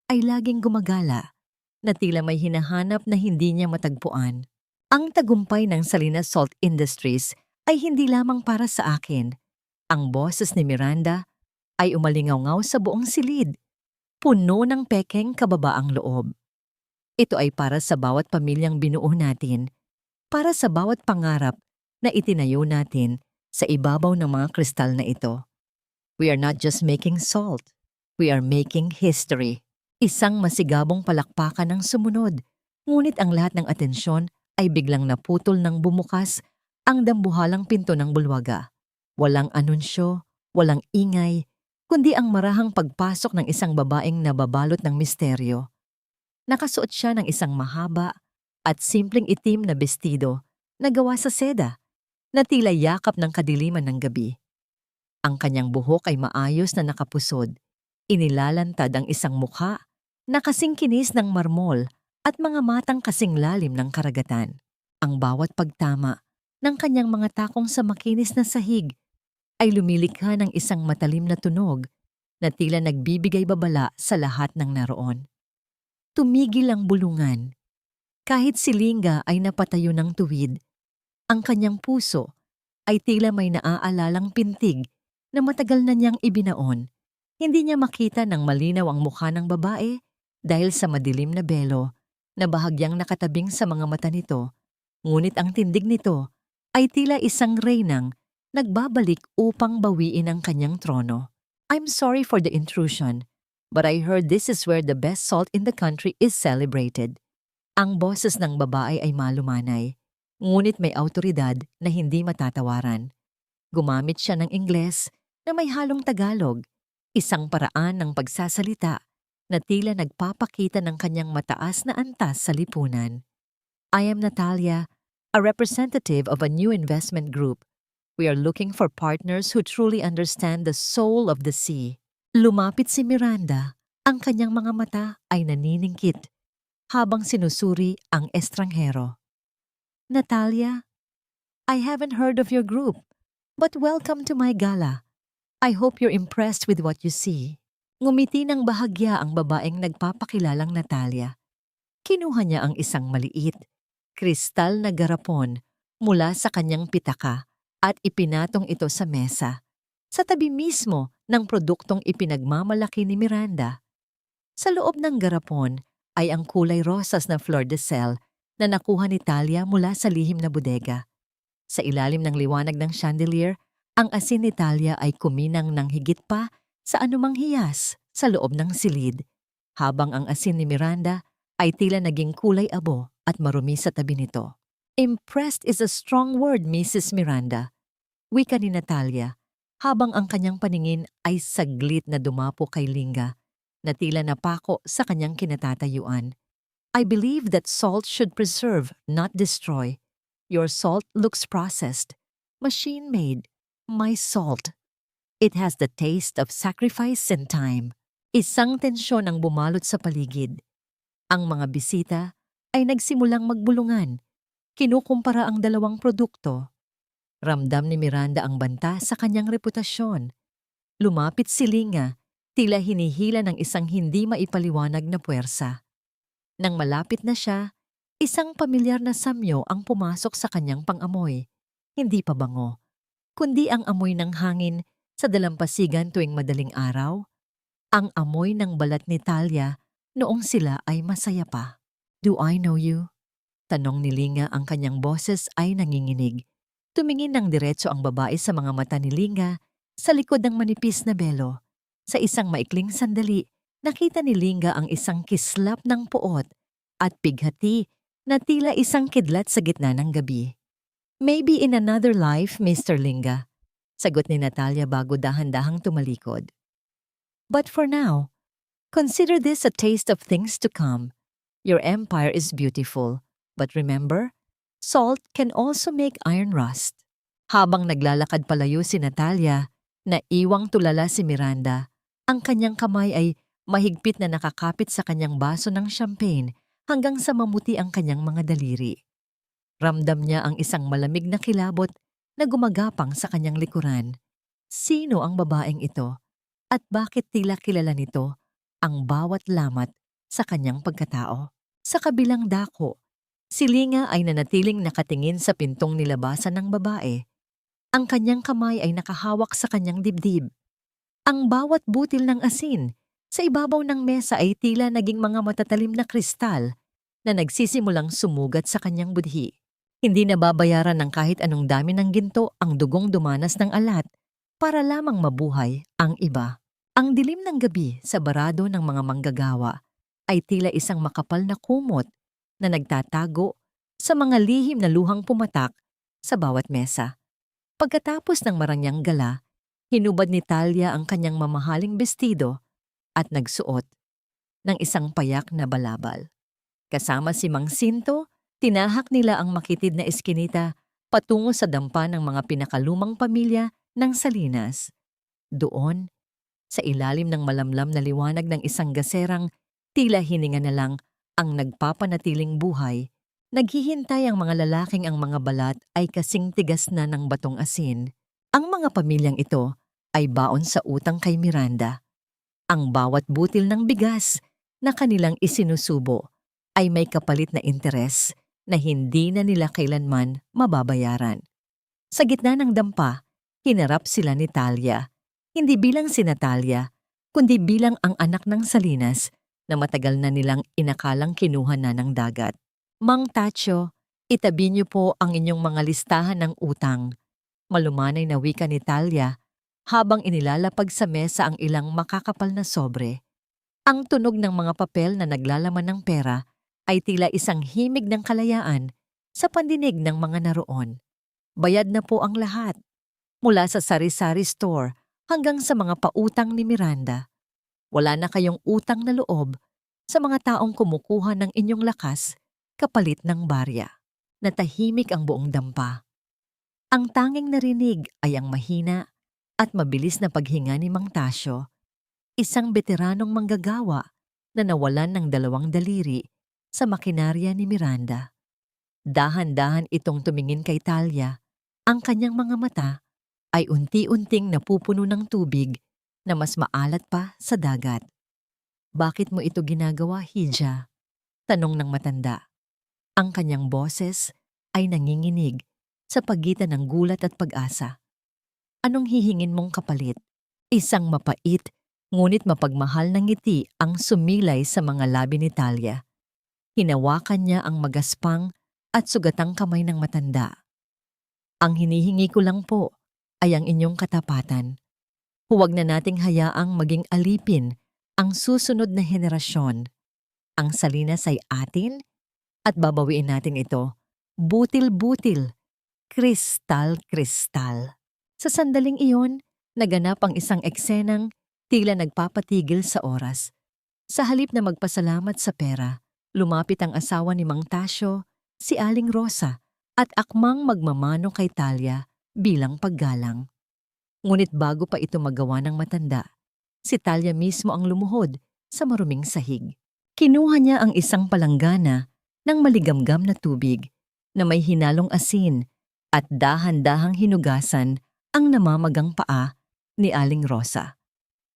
ay laging gumagala, na tila may hinahanap na hindi niya matagpuan. Ang tagumpay ng Salinas Salt Industries ay hindi lamang para sa akin. Ang boses ni Miranda ay umalingaw-ngaw sa buong silid, puno ng pekeng kababaang loob. Ito ay para sa bawat pamilyang binuo natin, para sa bawat pangarap na itinayo natin sa ibabaw ng mga kristal na ito. We are not just making salt, we are making history. Isang masigabong palakpakan ang sumunod, ngunit ang lahat ng atensyon ay biglang naputol nang bumukas ang dambuhalang pinto ng bulwaga. Walang anunsyo, walang ingay, kundi ang marahang pagpasok ng isang babaeng nababalot ng misteryo. Nakasuot siya ng isang mahaba at simpleng itim na bestido na gawa sa seda, na tila yakap ng kadiliman ng gabi. Ang kanyang buhok ay maayos na nakapusod. Inilalantad ang isang mukha na kasing kinis ng marmol at mga matang kasing lalim ng karagatan. Ang bawat pagtama ng kanyang mga takong sa makinis na sahig ay lumilikha ng isang matalim na tunog na tila nagbibigay babala sa lahat ng naroon. Tumigil ang bulungan. Kahit si Linga ay napatayo ng tuwid, ang kanyang puso ay tila may naaalalang pintig na matagal na niyang ibinaon. Hindi niya makita ng malinaw ang mukha ng babae dahil sa madilim na belo na bahagyang nakatabing sa mga mata nito, ngunit ang tindig nito ay tila isang reynang nagbabalik upang bawiin ang kanyang trono. I'm sorry for the intrusion, but I heard this is where the best salt in the country is celebrated. Ang boses ng babae ay malumanay, ngunit may awtoridad na hindi matatawaran. Gumamit siya ng Ingles na may halong Tagalog, isang paraan ng pagsasalita na tila nagpapakita ng kanyang mataas na antas sa lipunan. I am Natalia, a representative of a new investment group. We are looking for partners who truly understand the soul of the sea. Lumapit si Miranda, ang kanyang mga mata ay naniningkit habang sinusuri ang estranghero. Natalia, I haven't heard of your group, but welcome to my gala. I hope you're impressed with what you see. Ngumiti ng bahagya ang babaeng nagpapakilalang Natalia. Kinuha niya ang isang maliit, kristal na garapon mula sa kanyang pitaka at ipinatong ito sa mesa, sa tabi mismo ng produktong ipinagmamalaki ni Miranda. Sa loob ng garapon ay ang kulay rosas na flor de sel na nakuha ni Talia mula sa lihim na bodega. Sa ilalim ng liwanag ng chandelier, ang asin ni Talia ay kuminang ng higit pa sa anumang hiyas sa loob ng silid, habang ang asin ni Miranda ay tila naging kulay abo at marumi sa tabi nito. Impressed is a strong word, Mrs. Miranda, wika ni Natalia, habang ang kanyang paningin ay saglit na dumapo kay Linga, na tila napako sa kanyang kinatatayuan. I believe that salt should preserve, not destroy. Your salt looks processed, machine-made. My salt. It has the taste of sacrifice and time. Isang tensyon ang bumalot sa paligid. Ang mga bisita ay nagsimulang magbulungan. Kinukumpara ang dalawang produkto. Ramdam ni Miranda ang banta sa kanyang reputasyon. Lumapit si Linga, tila hinihila ng isang hindi maipaliwanag na puwersa. Nang malapit na siya, isang pamilyar na samyo ang pumasok sa kanyang pang-amoy. Hindi pa bango, kundi ang amoy ng hangin sa dalampasigan tuwing madaling araw, ang amoy ng balat ni Talia noong sila ay masaya pa. "Do I know you?" Tanong ni Linga, ang kanyang boses ay nanginginig. Tumingin ng diretso ang babae sa mga mata ni Linga sa likod ng manipis na belo. Sa isang maikling sandali, nakita ni Linga ang isang kislap ng puot at pighati na tila isang kidlat sa gitna ng gabi. "Maybe in another life, Mr. Linga," sagot ni Natalia bago dahan-dahang tumalikod. "But for now, consider this a taste of things to come. Your empire is beautiful, but remember, salt can also make iron rust." Habang naglalakad palayo si Natalia, naiwang tulala si Miranda. Ang kanyang kamay ay mahigpit na nakakapit sa kanyang baso ng champagne hanggang sa mamuti ang kanyang mga daliri. Ramdam niya ang isang malamig na kilabot na gumagapang sa kanyang likuran. Sino ang babaeng ito? At bakit tila kilala nito ang bawat lamat sa kanyang pagkatao? Sa kabilang dako, si Linga ay nanatiling nakatingin sa pintong nilabasan ng babae. Ang kanyang kamay ay nakahawak sa kanyang dibdib. Ang bawat butil ng asin sa ibabaw ng mesa ay tila naging mga matatalim na kristal na nagsisimulang sumugat sa kanyang budhi. Hindi nababayaran ng kahit anong dami ng ginto ang dugong dumanas ng alat para lamang mabuhay ang iba. Ang dilim ng gabi sa barado ng mga manggagawa ay tila isang makapal na kumot na nagtatago sa mga lihim na luhang pumatak sa bawat mesa. Pagkatapos ng marangyang gala, hinubad ni Talia ang kanyang mamahaling bestido at nagsuot ng isang payak na balabal. Kasama si Mang Sinto, tinahak nila ang makitid na eskinita patungo sa dampa ng mga pinakalumang pamilya ng Salinas. Doon, sa ilalim ng malamlam na liwanag ng isang gaserang, tila hininga na lang ang nagpapanatiling buhay. Naghihintay ang mga lalaking ang mga balat ay kasing tigas na ng batong asin. Ang mga pamilyang ito ay baon sa utang kay Miranda. Ang bawat butil ng bigas na kanilang isinusubo ay may kapalit na interes na hindi na nila kailanman mababayaran. Sa gitna ng dampa, hinarap sila ni Talia. Hindi bilang si Natalia, kundi bilang ang anak ng Salinas na matagal na nilang inakalang kinuha na ng dagat. "Mang Tacho, itabi niyo po ang inyong mga listahan ng utang," malumanay na wika ni Talia habang inilalapag sa mesa ang ilang makakapal na sobre. Ang tunog ng mga papel na naglalaman ng pera ay tila isang himig ng kalayaan sa pandinig ng mga naroon. Bayad na po ang lahat, mula sa sari-sari store hanggang sa mga pautang ni Miranda. Wala na kayong utang na loob sa mga taong kumukuha ng inyong lakas kapalit ng barya. Natahimik ang buong dampa. Ang tanging narinig ay ang mahina at mabilis na paghinga ni Mang Tasyo, isang veteranong manggagawa na nawalan ng 2 daliri sa makinarya ni Miranda. Dahan-dahan itong tumingin kay Talia. Ang kanyang mga mata ay unti-unting napupuno ng tubig na mas maalat pa sa dagat. "Bakit mo ito ginagawa, Hija?" tanong ng matanda. Ang kanyang boses ay nanginginig sa pagitan ng gulat at pag-asa. "Anong hihingin mong kapalit?" Isang mapait, ngunit mapagmahal na ngiti ang sumilay sa mga labi ni Talia. Hinawakan niya ang magaspang at sugatang kamay ng matanda. "Ang hinihingi ko lang po ay ang inyong katapatan. Huwag na nating hayaang maging alipin ang susunod na henerasyon. Ang Salinas ay atin at babawiin natin ito, butil-butil, kristal-kristal." Sa sandaling iyon, naganap ang isang eksenang tila nagpapatigil sa oras. Sa halip na magpasalamat sa pera, lumapit ang asawa ni Mang Tasyo, si Aling Rosa, at akmang magmamano kay Talia bilang paggalang. Ngunit bago pa ito magawa ng matanda, si Talia mismo ang lumuhod sa maruming sahig. Kinuha niya ang isang palanggana ng maligamgam na tubig na may hinalong asin at dahan-dahang hinugasan ang namamagang paa ni Aling Rosa.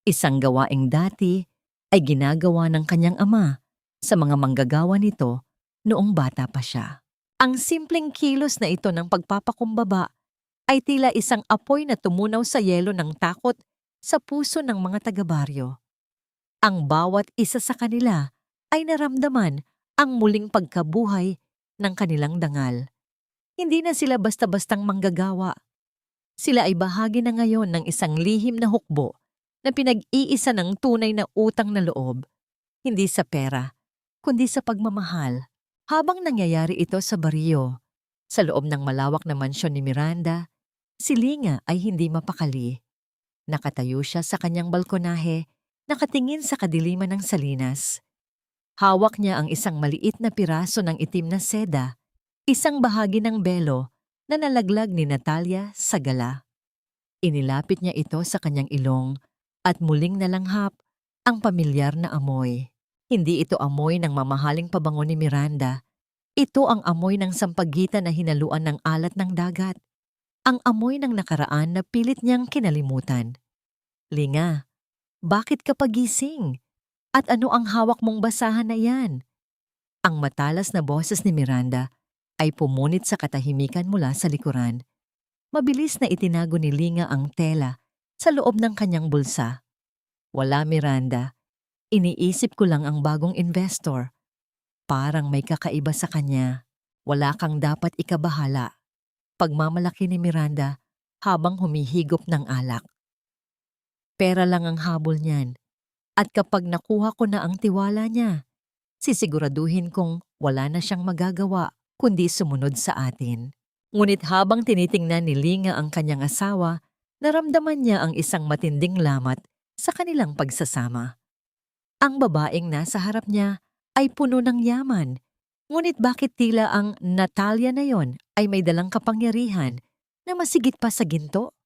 Isang gawaing dati ay ginagawa ng kanyang ama sa mga manggagawa nito noong bata pa siya. Ang simpleng kilos na ito ng pagpapakumbaba ay tila isang apoy na tumunaw sa yelo ng takot sa puso ng mga taga-baryo. Ang bawat isa sa kanila ay naramdaman ang muling pagkabuhay ng kanilang dangal. Hindi na sila basta-bastang manggagawa. Sila ay bahagi na ngayon ng isang lihim na hukbo na pinag-iisa ng tunay na utang na loob, hindi sa pera, kundi sa pagmamahal. Habang nangyayari ito sa baryo, sa loob ng malawak na mansyon ni Miranda, si Linga ay hindi mapakali. Nakatayo siya sa kanyang balkonahe, nakatingin sa kadiliman ng salinas. Hawak niya ang isang maliit na piraso ng itim na seda, isang bahagi ng belo na nalaglag ni Natalia sa gala. Inilapit niya ito sa kanyang ilong at muling nalanghap ang pamilyar na amoy. Hindi ito amoy ng mamahaling pabango ni Miranda. Ito ang amoy ng sampagitan na hinaluan ng alat ng dagat. Ang amoy ng nakaraan na pilit niyang kinalimutan. Linga, bakit ka pagising? At ano ang hawak mong basahan na yan? Ang matalas na boses ni Miranda ay pumunit sa katahimikan mula sa likuran. Mabilis na itinago ni Linga ang tela sa loob ng kanyang bulsa. Wala, Miranda. Iniisip ko lang ang bagong investor. Parang may kakaiba sa kanya. Wala kang dapat ikabahala. Pagmamalaki ni Miranda habang humihigop ng alak. Pera lang ang habol niyan. At kapag nakuha ko na ang tiwala niya, sisiguraduhin kong wala na siyang magagawa kundi sumunod sa atin. Ngunit habang tinitingnan ni Linga ang kanyang asawa, naramdaman niya ang isang matinding lamat sa kanilang pagsasama. Ang babaeng nasa harap niya ay puno ng yaman, ngunit bakit tila ang Natalia na yon ay may dalang kapangyarihan na masigit pa sa ginto?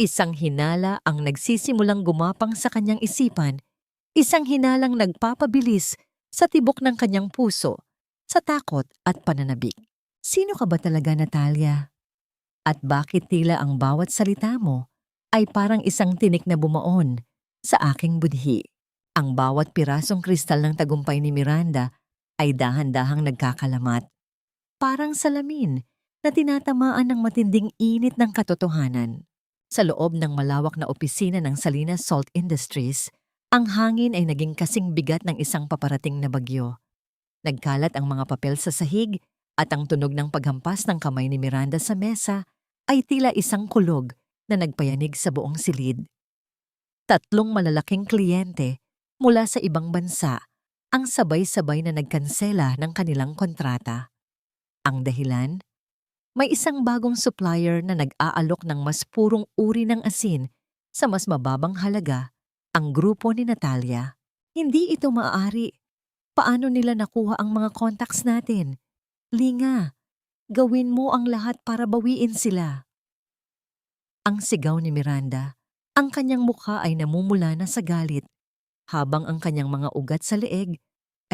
Isang hinala ang nagsisimulang gumapang sa kanyang isipan, isang hinalang nagpapabilis sa tibok ng kanyang puso, sa takot at pananabik. Sino ka ba talaga, Natalia? At bakit tila ang bawat salita mo ay parang isang tinik na bumaon sa aking budhi? Ang bawat pirasong kristal ng tagumpay ni Miranda ay dahan-dahang nagkakalamat. Parang salamin na tinatamaan ng matinding init ng katotohanan. Sa loob ng malawak na opisina ng Salinas Salt Industries, ang hangin ay naging kasing bigat ng isang paparating na bagyo. Nagkalat ang mga papel sa sahig at ang tunog ng paghampas ng kamay ni Miranda sa mesa ay tila isang kulog na nagpayanig sa buong silid. 3 malalaking kliyente mula sa ibang bansa ang sabay-sabay na nagkansela ng kanilang kontrata. Ang dahilan? May isang bagong supplier na nag-aalok ng mas purong uri ng asin sa mas mababang halaga, ang grupo ni Natalia. Hindi ito maaari. Paano nila nakuha ang mga contacts natin? Linga, gawin mo ang lahat para bawiin sila. Ang sigaw ni Miranda, ang kanyang mukha ay namumula na sa galit, habang ang kanyang mga ugat sa leeg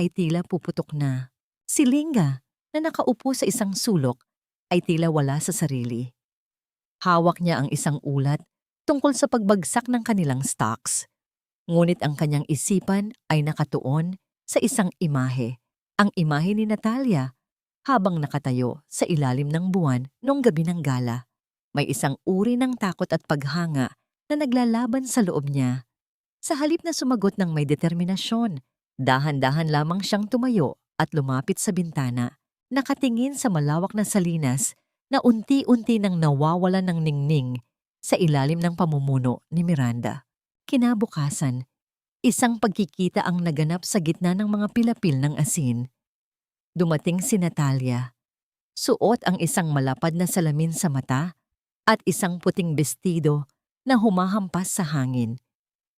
ay tila puputok na. Si Linga, na nakaupo sa isang sulok, ay tila wala sa sarili. Hawak niya ang isang ulat tungkol sa pagbagsak ng kanilang stocks. Ngunit ang kanyang isipan ay nakatuon sa isang imahe, ang imahe ni Natalia, habang nakatayo sa ilalim ng buwan noong gabi ng gala. May isang uri ng takot at paghanga na naglalaban sa loob niya. Sa halip na sumagot ng may determinasyon, dahan-dahan lamang siyang tumayo at lumapit sa bintana, nakatingin sa malawak na salinas na unti-unti nang nawawalan ng ningning sa ilalim ng pamumuno ni Miranda. Kinabukasan, isang pagkikita ang naganap sa gitna ng mga pilapil ng asin. Dumating si Natalia. Suot ang isang malapad na salamin sa mata at isang puting bestido na humahampas sa hangin.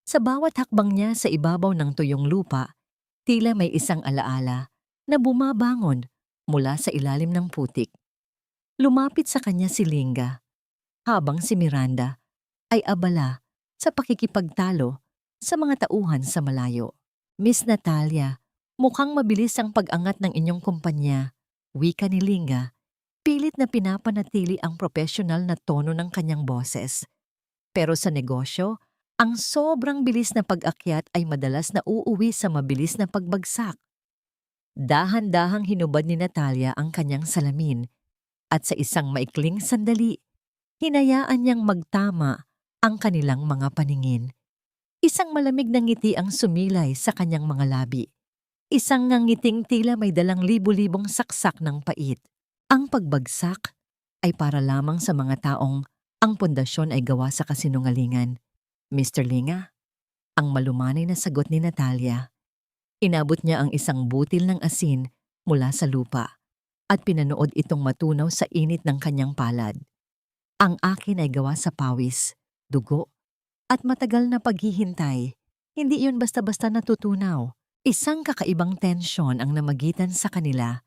Sa bawat hakbang niya sa ibabaw ng tuyong lupa, tila may isang alaala na bumabangon mula sa ilalim ng putik. Lumapit sa kanya si Linga, habang si Miranda ay abala sa pakikipagtalo sa mga tauhan sa malayo. Miss Natalia, mukhang mabilis ang pag-angat ng inyong kumpanya, wika ni Linga, pilit na pinapanatili ang profesional na tono ng kanyang boses. Pero sa negosyo, ang sobrang bilis na pag-akyat ay madalas na uuwi sa mabilis na pagbagsak. Dahan-dahang hinubad ni Natalia ang kanyang salamin at sa isang maikling sandali, hinayaan niyang magtama ang kanilang mga paningin. Isang malamig na ngiti ang sumilay sa kanyang mga labi. Isang ngangiting tila may dalang libu-libong saksak ng pait. Ang pagbagsak ay para lamang sa mga taong ang pundasyon ay gawa sa kasinungalingan. Mr. Linga, ang malumanay na sagot ni Natalia. Inabot niya ang isang butil ng asin mula sa lupa at pinanood itong matunaw sa init ng kanyang palad. Ang akin ay gawa sa pawis, dugo, at matagal na paghihintay. Hindi iyon basta-basta natutunaw. Isang kakaibang tensyon ang namagitan sa kanila.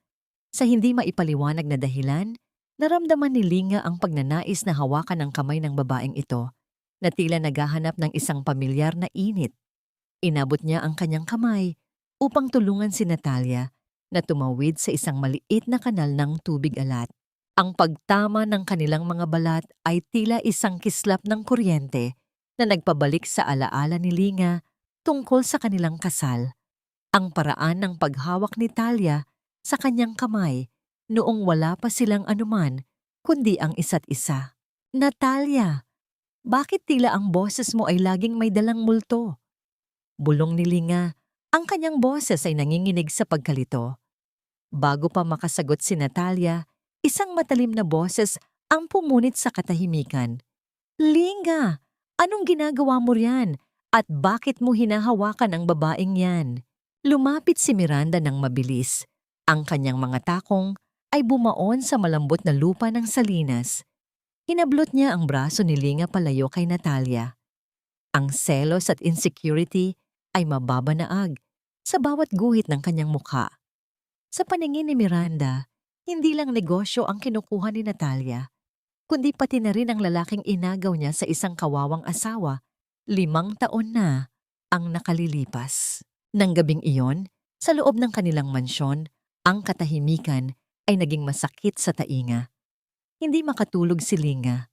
Sa hindi maipaliwanag na dahilan, naramdaman ni Linga ang pagnanais na hawakan ang kamay ng babaeng ito na tila naghahanap ng isang pamilyar na init. Inabot niya ang kanyang kamay upang tulungan si Natalia na tumawid sa isang maliit na kanal ng tubig alat. Ang pagtama ng kanilang mga balat ay tila isang kislap ng kuryente na nagpabalik sa alaala ni Linga tungkol sa kanilang kasal. Ang paraan ng paghawak ni Talia sa kanyang kamay noong wala pa silang anuman kundi ang isa't isa. Natalia, bakit tila ang boses mo ay laging may dalang multo? Bulong ni Linga, ang kanyang boses ay nanginginig sa pagkalito. Bago pa makasagot si Natalia, isang matalim na boses ang pumunit sa katahimikan. Linga, anong ginagawa mo riyan? At bakit mo hinahawakan ang babaeng yan? Lumapit si Miranda ng mabilis. Ang kanyang mga takong ay bumaon sa malambot na lupa ng salinas. Hinablot niya ang braso ni Linga palayo kay Natalia. Ang selos at insecurity ay mababanaag sa bawat guhit ng kanyang mukha. Sa paningin ni Miranda, hindi lang negosyo ang kinukuha ni Natalia, kundi pati na rin ang lalaking inagaw niya sa isang kawawang asawa. 5 taon na ang nakalilipas. Nang gabing iyon, sa loob ng kanilang mansyon, ang katahimikan ay naging masakit sa tainga. Hindi makatulog si Linga.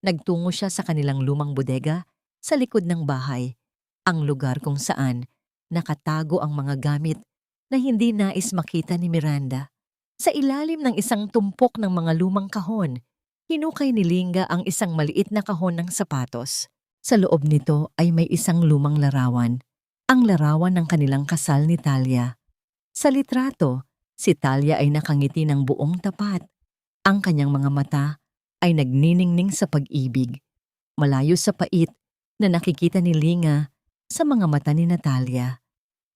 Nagtungo siya sa kanilang lumang bodega sa likod ng bahay, ang lugar kung saan nakatago ang mga gamit na hindi nais makita ni Miranda. Sa ilalim ng isang tumpok ng mga lumang kahon, hinukay ni Linga ang isang maliit na kahon ng sapatos. Sa loob nito ay may isang lumang larawan, ang larawan ng kanilang kasal ni Talia. Sa litrato, si Talia ay nakangiti ng buong tapat. Ang kanyang mga mata ay nagniningning sa pag-ibig, malayo sa pait na nakikita ni Linga sa mga mata ni Natalia.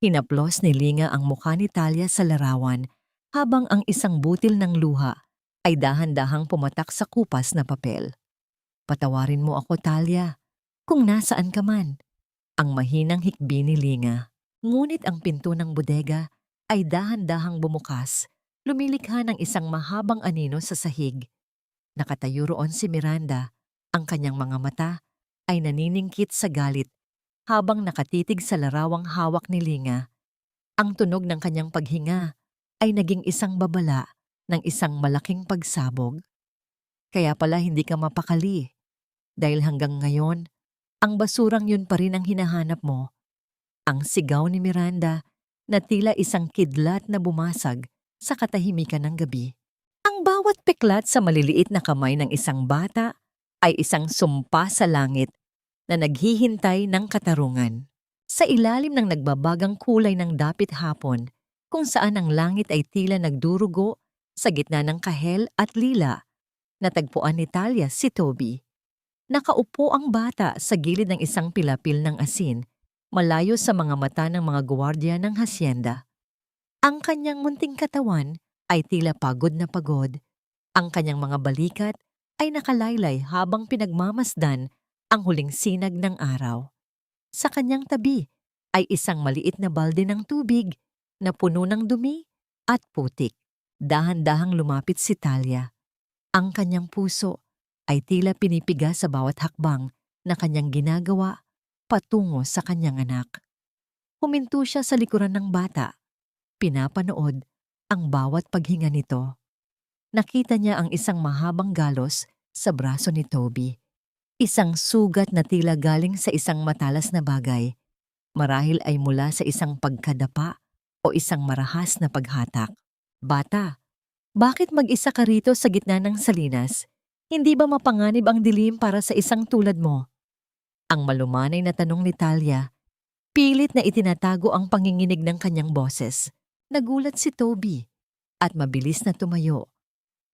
Hinaplos ni Linga ang mukha ni Talia sa larawan habang ang isang butil ng luha ay dahan-dahang pumatak sa kupas na papel. Patawarin mo ako, Talia, kung nasaan ka man. Ang mahinang hikbi ni Linga. Ngunit ang pinto ng bodega ay dahan-dahang bumukas, lumilikha ng isang mahabang anino sa sahig. Nakatayo roon si Miranda, ang kanyang mga mata ay naniningkit sa galit habang nakatitig sa larawang hawak ni Linga. Ang tunog ng kanyang paghinga ay naging isang babala ng isang malaking pagsabog. Kaya pala hindi ka mapakali, dahil hanggang ngayon, ang basurang yun pa rin ang hinahanap mo. Ang sigaw ni Miranda na tila isang kidlat na bumasag sa katahimikan ng gabi. Ang bawat peklat sa maliliit na kamay ng isang bata ay isang sumpa sa langit na naghihintay ng katarungan. Sa ilalim ng nagbabagang kulay ng dapit hapon, kung saan ang langit ay tila nagdurugo sa gitna ng kahel at lila, natagpuan ni Talia si Toby. Nakaupo ang bata sa gilid ng isang pilapil ng asin, malayo sa mga mata ng mga gwardiya ng hasyenda. Ang kanyang munting katawan ay tila pagod na pagod. Ang kanyang mga balikat ay nakalaylay habang pinagmamasdan ang huling sinag ng araw. Sa kanyang tabi ay isang maliit na balde ng tubig na puno ng dumi at putik. Dahan-dahang lumapit si Talia. Ang kanyang puso ay tila pinipiga sa bawat hakbang na kanyang ginagawa patungo sa kanyang anak. Huminto siya sa likuran ng bata. Pinapanood ang bawat paghinga nito. Nakita niya ang isang mahabang galos sa braso ni Toby. Isang sugat na tila galing sa isang matalas na bagay. Marahil ay mula sa isang pagkadapa o isang marahas na paghatak. Bata, bakit mag-isa ka rito sa gitna ng salinas? Hindi ba mapanganib ang dilim para sa isang tulad mo? Ang malumanay na tanong ni Talia, pilit na itinatago ang panginginig ng kanyang boses. Nagulat si Toby at mabilis na tumayo.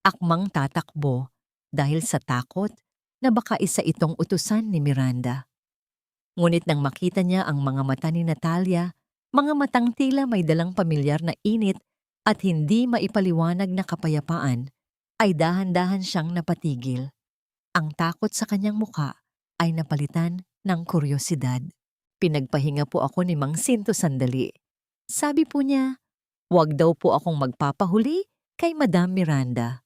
Akmang tatakbo dahil sa takot na baka isa itong utusan ni Miranda. Ngunit nang makita niya ang mga mata ni Natalia, mga matang tila may dalang pamilyar na init at hindi maipaliwanag na kapayapaan, ay dahan-dahan siyang napatigil. Ang takot sa kanyang muka ay napalitan ng kuryosidad. Pinagpahinga po ako ni Mang Sinto sandali. Sabi po niya, "Huwag daw po akong magpapahuli kay Madam Miranda."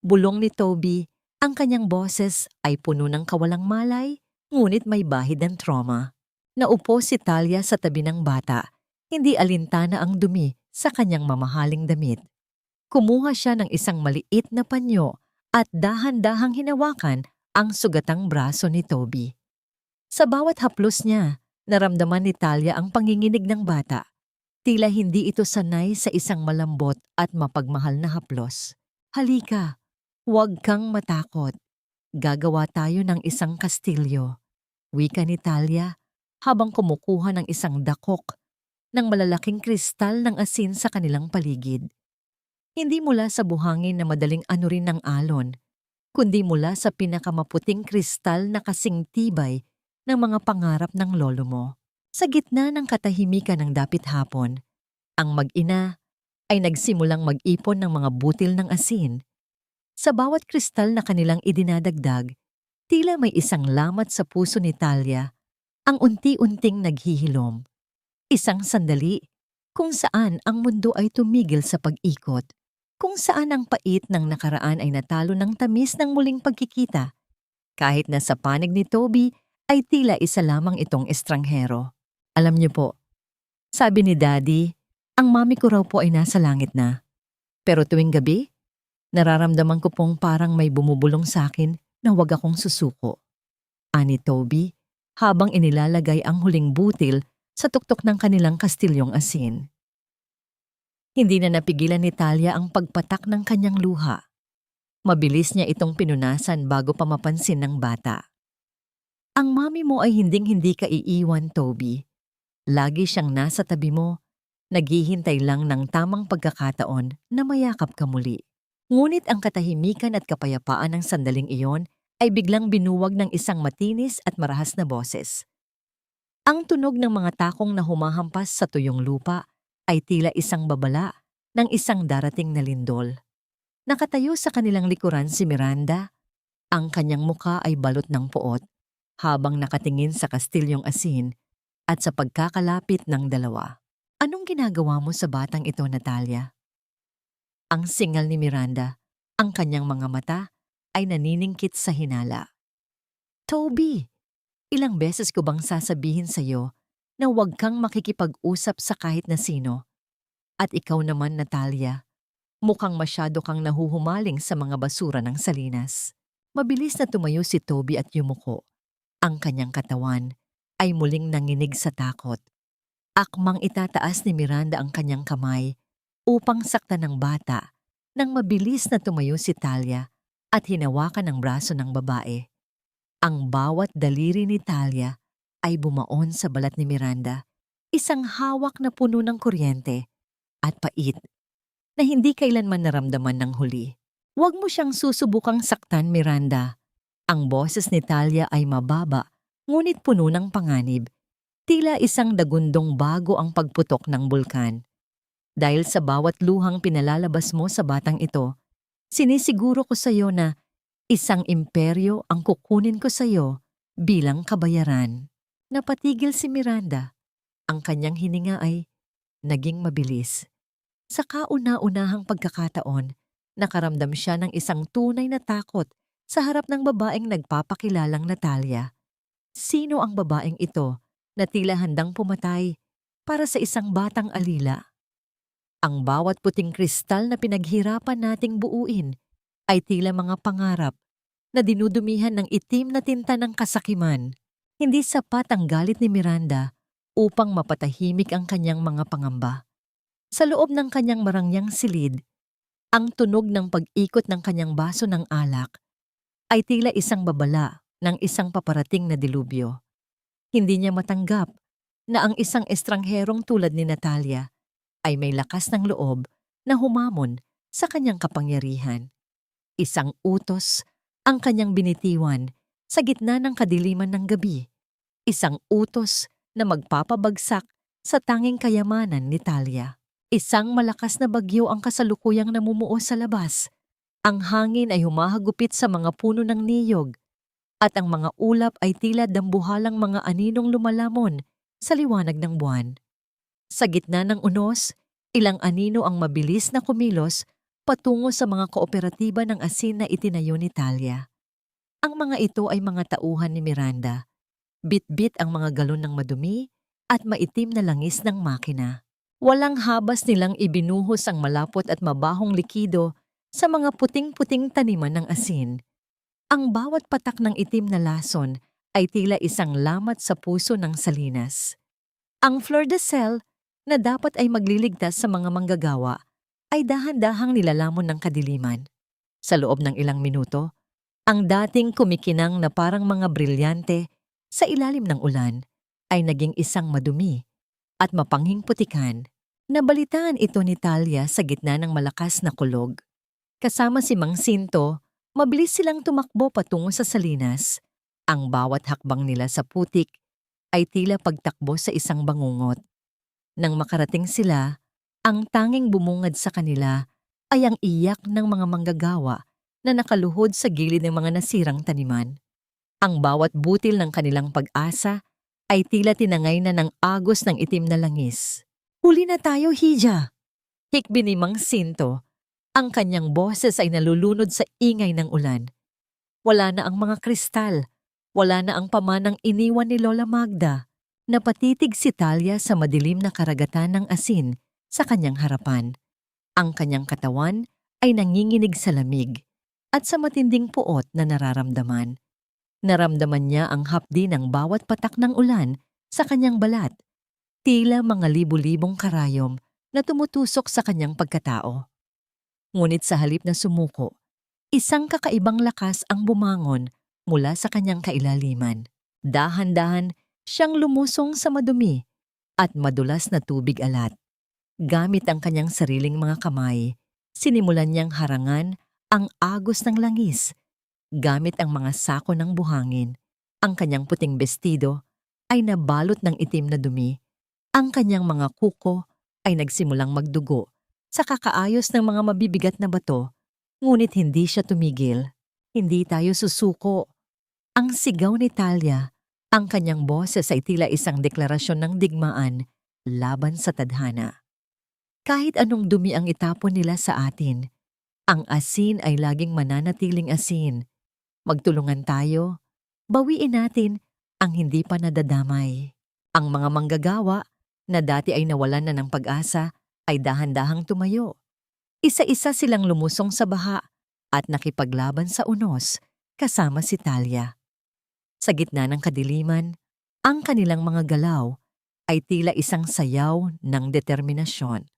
Bulong ni Toby, ang kanyang boses ay puno ng kawalang malay, ngunit may bahid ng trauma. Naupo si Talia sa tabi ng bata, hindi alintana ang dumi sa kanyang mamahaling damit. Kumuha siya ng isang maliit na panyo at dahan-dahang hinawakan ang sugatang braso ni Toby. Sa bawat haplos niya, naramdaman ni Talia ang panginginig ng bata. Tila hindi ito sanay sa isang malambot at mapagmahal na haplos. "Halika, huwag kang matakot. Gagawa tayo ng isang kastilyo," wika ni Talia habang kumukuha ng isang dakok ng malalaking kristal ng asin sa kanilang paligid. Hindi mula sa buhangin na madaling anurin ng alon, kundi mula sa pinakamaputing kristal na kasing tibay ng mga pangarap ng lolo mo. Sa gitna ng katahimikan ng dapit hapon, ang mag-ina ay nagsimulang mag-ipon ng mga butil ng asin. Sa bawat kristal na kanilang idinadagdag, tila may isang lamat sa puso ni Talia ang unti-unting naghihilom. Isang sandali kung saan ang mundo ay tumigil sa pag-ikot, kung saan ang pait ng nakaraan ay natalo ng tamis ng muling pagkikita, kahit na sa panig ni Toby ay tila isa lamang itong estranghero. "Alam niyo po," sabi ni Daddy, "ang mami ko raw po ay nasa langit na. Pero tuwing gabi, nararamdaman ko pong parang may bumubulong sa akin na huwag akong susuko." Ani Toby, habang inilalagay ang huling butil sa tuktok ng kanilang kastilyong asin. Hindi na napigilan ni Talia ang pagpatak ng kanyang luha. Mabilis niya itong pinunasan bago pa mapansin ng bata. "Ang mami mo ay hinding-hindi ka iiwan, Toby. Lagi siyang nasa tabi mo, naghihintay lang ng tamang pagkakataon na mayakap ka muli." Ngunit ang katahimikan at kapayapaan ng sandaling iyon ay biglang binuwag ng isang matinis at marahas na boses. Ang tunog ng mga takong na humahampas sa tuyong lupa ay tila isang babala ng isang darating na lindol. Nakatayo sa kanilang likuran si Miranda. Ang kanyang muka ay balot ng puot habang nakatingin sa kastilyong asin at sa pagkakalapit ng dalawa. "Anong ginagawa mo sa batang ito, Natalia?" Ang singal ni Miranda, ang kanyang mga mata ay naniningkit sa hinala. "Toby, ilang beses ko bang sasabihin sa'yo na huwag kang makikipag-usap sa kahit na sino? At ikaw naman, Natalia, mukhang masyado kang nahuhumaling sa mga basura ng salinas." Mabilis na tumayo si Toby at yumuko. Ang kanyang katawan ay muling nanginig sa takot. Akmang itataas ni Miranda ang kanyang kamay upang saktan ng bata nang mabilis na tumayo si Talia at hinawakan ang braso ng babae. Ang bawat daliri ni Talia ay bumaon sa balat ni Miranda, isang hawak na puno ng kuryente at pait na hindi kailanman naramdaman ng huli. "Huwag mo siyang susubukang saktan, Miranda." Ang boses ni Talia ay mababa, ngunit puno ng panganib. Tila isang dagundong bago ang pagputok ng bulkan. "Dahil sa bawat luhang pinalalabas mo sa batang ito, sinisiguro ko sa iyo na isang imperyo ang kukunin ko sa iyo bilang kabayaran." Napatigil si Miranda. Ang kanyang hininga ay naging mabilis. Sa kauna-unahang pagkakataon, nakaramdam siya ng isang tunay na takot sa harap ng babaeng nagpapakilalang Natalia. Sino ang babaeng ito na tila handang pumatay para sa isang batang alila? Ang bawat puting kristal na pinaghirapan nating buuin ay tila mga pangarap na dinudumihan ng itim na tinta ng kasakiman. Hindi sapat ang galit ni Miranda upang mapatahimik ang kanyang mga pangamba. Sa loob ng kanyang marangyang silid, ang tunog ng pag-ikot ng kanyang baso ng alak ay tila isang babala ng isang paparating na dilubyo. Hindi niya matanggap na ang isang estrangherong tulad ni Natalia ay may lakas ng loob na humamon sa kanyang kapangyarihan. Isang utos ang kanyang binitiwan sa gitna ng kadiliman ng gabi. Isang utos na magpapabagsak sa tanging kayamanan ni Talia. Isang malakas na bagyo ang kasalukuyang namumuo sa labas. Ang hangin ay humahagupit sa mga puno ng niyog at ang mga ulap ay tila dambuhalang mga aninong lumalamon sa liwanag ng buwan. Sa gitna ng unos, ilang anino ang mabilis na kumilos patungo sa mga kooperatiba ng asin na itinayo ni Talia. Ang mga ito ay mga tauhan ni Miranda. Bit-bit ang mga galon ng madumi at maitim na langis ng makina. Walang habas nilang ibinuhos ang malapot at mabahong likido sa mga puting-puting taniman ng asin. Ang bawat patak ng itim na lason ay tila isang lamat sa puso ng salinas. Ang flor de sel na dapat ay magliligtas sa mga manggagawa ay dahan-dahang nilalamon ng kadiliman. Sa loob ng ilang minuto, ang dating kumikinang na parang mga brilyante sa ilalim ng ulan ay naging isang madumi at mapanghing putikan. Nabalitaan ito ni Talia sa gitna ng malakas na kulog. Kasama si Mang Sinto, mabilis silang tumakbo patungo sa salinas. Ang bawat hakbang nila sa putik ay tila pagtakbo sa isang bangungot. Nang makarating sila, ang tanging bumungad sa kanila ay ang iyak ng mga manggagawa na nakaluhod sa gilid ng mga nasirang taniman. Ang bawat butil ng kanilang pag-asa ay tila tinangay na ng agos ng itim na langis. "Huli na tayo, Hija!" Hikbi ni Mang Sinto. Ang kanyang boses ay nalulunod sa ingay ng ulan. Wala na ang mga kristal. Wala na ang pamanang iniwan ni Lola Magda. Napatitig si Talia sa madilim na karagatan ng asin sa kanyang harapan. Ang kanyang katawan ay nanginginig sa lamig at sa matinding puot na nararamdaman. Naramdaman niya ang hapdi ng bawat patak ng ulan sa kanyang balat. Tila mga libu-libong karayom na tumutusok sa kanyang pagkatao. Ngunit sa halip na sumuko, isang kakaibang lakas ang bumangon mula sa kanyang kailaliman. Dahan-dahan siyang lumusong sa madumi at madulas na tubig alat. Gamit ang kanyang sariling mga kamay, sinimulan niyang harangan ang agos ng langis. Gamit ang mga sako ng buhangin, ang kanyang puting bestido ay nabalot ng itim na dumi. Ang kanyang mga kuko ay nagsimulang magdugo sa kakaayos ng mga mabibigat na bato, ngunit hindi siya tumigil. "Hindi tayo susuko." Ang sigaw ni Talia, ang kanyang boses ay tila isang deklarasyon ng digmaan laban sa tadhana. Kahit anong dumi ang itapon nila sa atin, ang asin ay laging mananatiling asin. Magtulungan tayo, bawiin natin ang hindi pa nadadamay. Ang mga manggagawa na dati ay nawalan na ng pag-asa ay dahan-dahang tumayo. Isa-isa silang lumusong sa baha at nakipaglaban sa unos kasama si Talia. Sa gitna ng kadiliman, ang kanilang mga galaw ay tila isang sayaw ng determinasyon.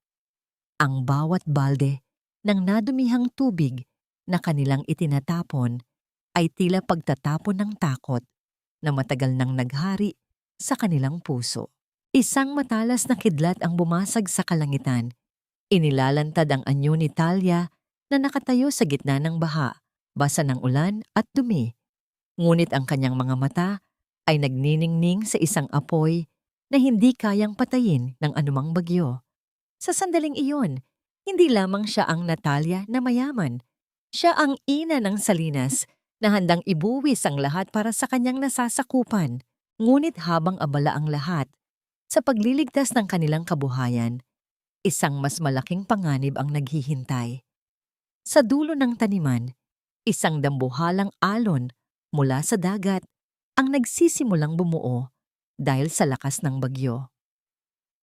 Ang bawat balde ng nadumihang tubig na kanilang itinatapon ay tila pagtatapon ng takot na matagal nang naghari sa kanilang puso. Isang matalas na kidlat ang bumasag sa kalangitan. Inilalantad ang anyo ni Talia na nakatayo sa gitna ng baha, basa ng ulan at dumi. Ngunit ang kanyang mga mata ay nagniningning sa isang apoy na hindi kayang patayin ng anumang bagyo. Sa sandaling iyon, hindi lamang siya ang Natalia na mayaman. Siya ang ina ng Salinas na handang ibuwis ang lahat para sa kanyang nasasakupan. Ngunit habang abala ang lahat, sa pagliligtas ng kanilang kabuhayan, isang mas malaking panganib ang naghihintay. Sa dulo ng taniman, isang dambuhalang alon mula sa dagat ang nagsisimulang bumuo dahil sa lakas ng bagyo.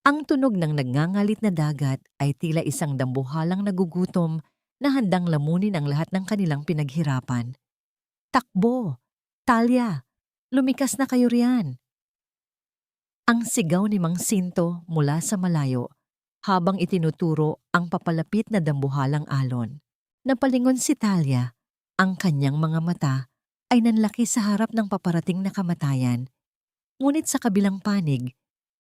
Ang tunog ng nagngangalit na dagat ay tila isang dambuhalang nagugutom na handang lamunin ang lahat ng kanilang pinaghirapan. "Takbo! Talia! Lumikas na kayo riyan!" Ang sigaw ni Mang Sinto mula sa malayo habang itinuturo ang papalapit na dambuhalang alon. Napalingon si Talia, ang kanyang mga mata ay nanlaki sa harap ng paparating na kamatayan. Ngunit sa kabilang panig,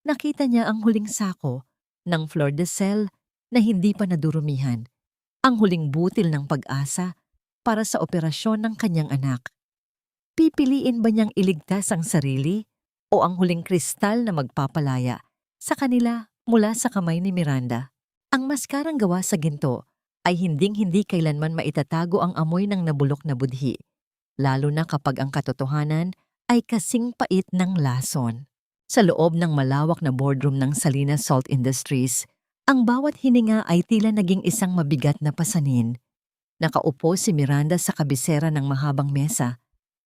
nakita niya ang huling sako ng flor de sel na hindi pa nadurumihan, ang huling butil ng pag-asa para sa operasyon ng kanyang anak. Pipiliin ba niyang iligtas ang sarili o ang huling kristal na magpapalaya sa kanila mula sa kamay ni Miranda? Ang maskarang gawa sa ginto ay hinding-hindi kailanman maitatago ang amoy ng nabulok na budhi, lalo na kapag ang katotohanan ay kasing pait ng lason. Sa loob ng malawak na boardroom ng Salinas Salt Industries, ang bawat hininga ay tila naging isang mabigat na pasanin. Nakaupo si Miranda sa kabisera ng mahabang mesa.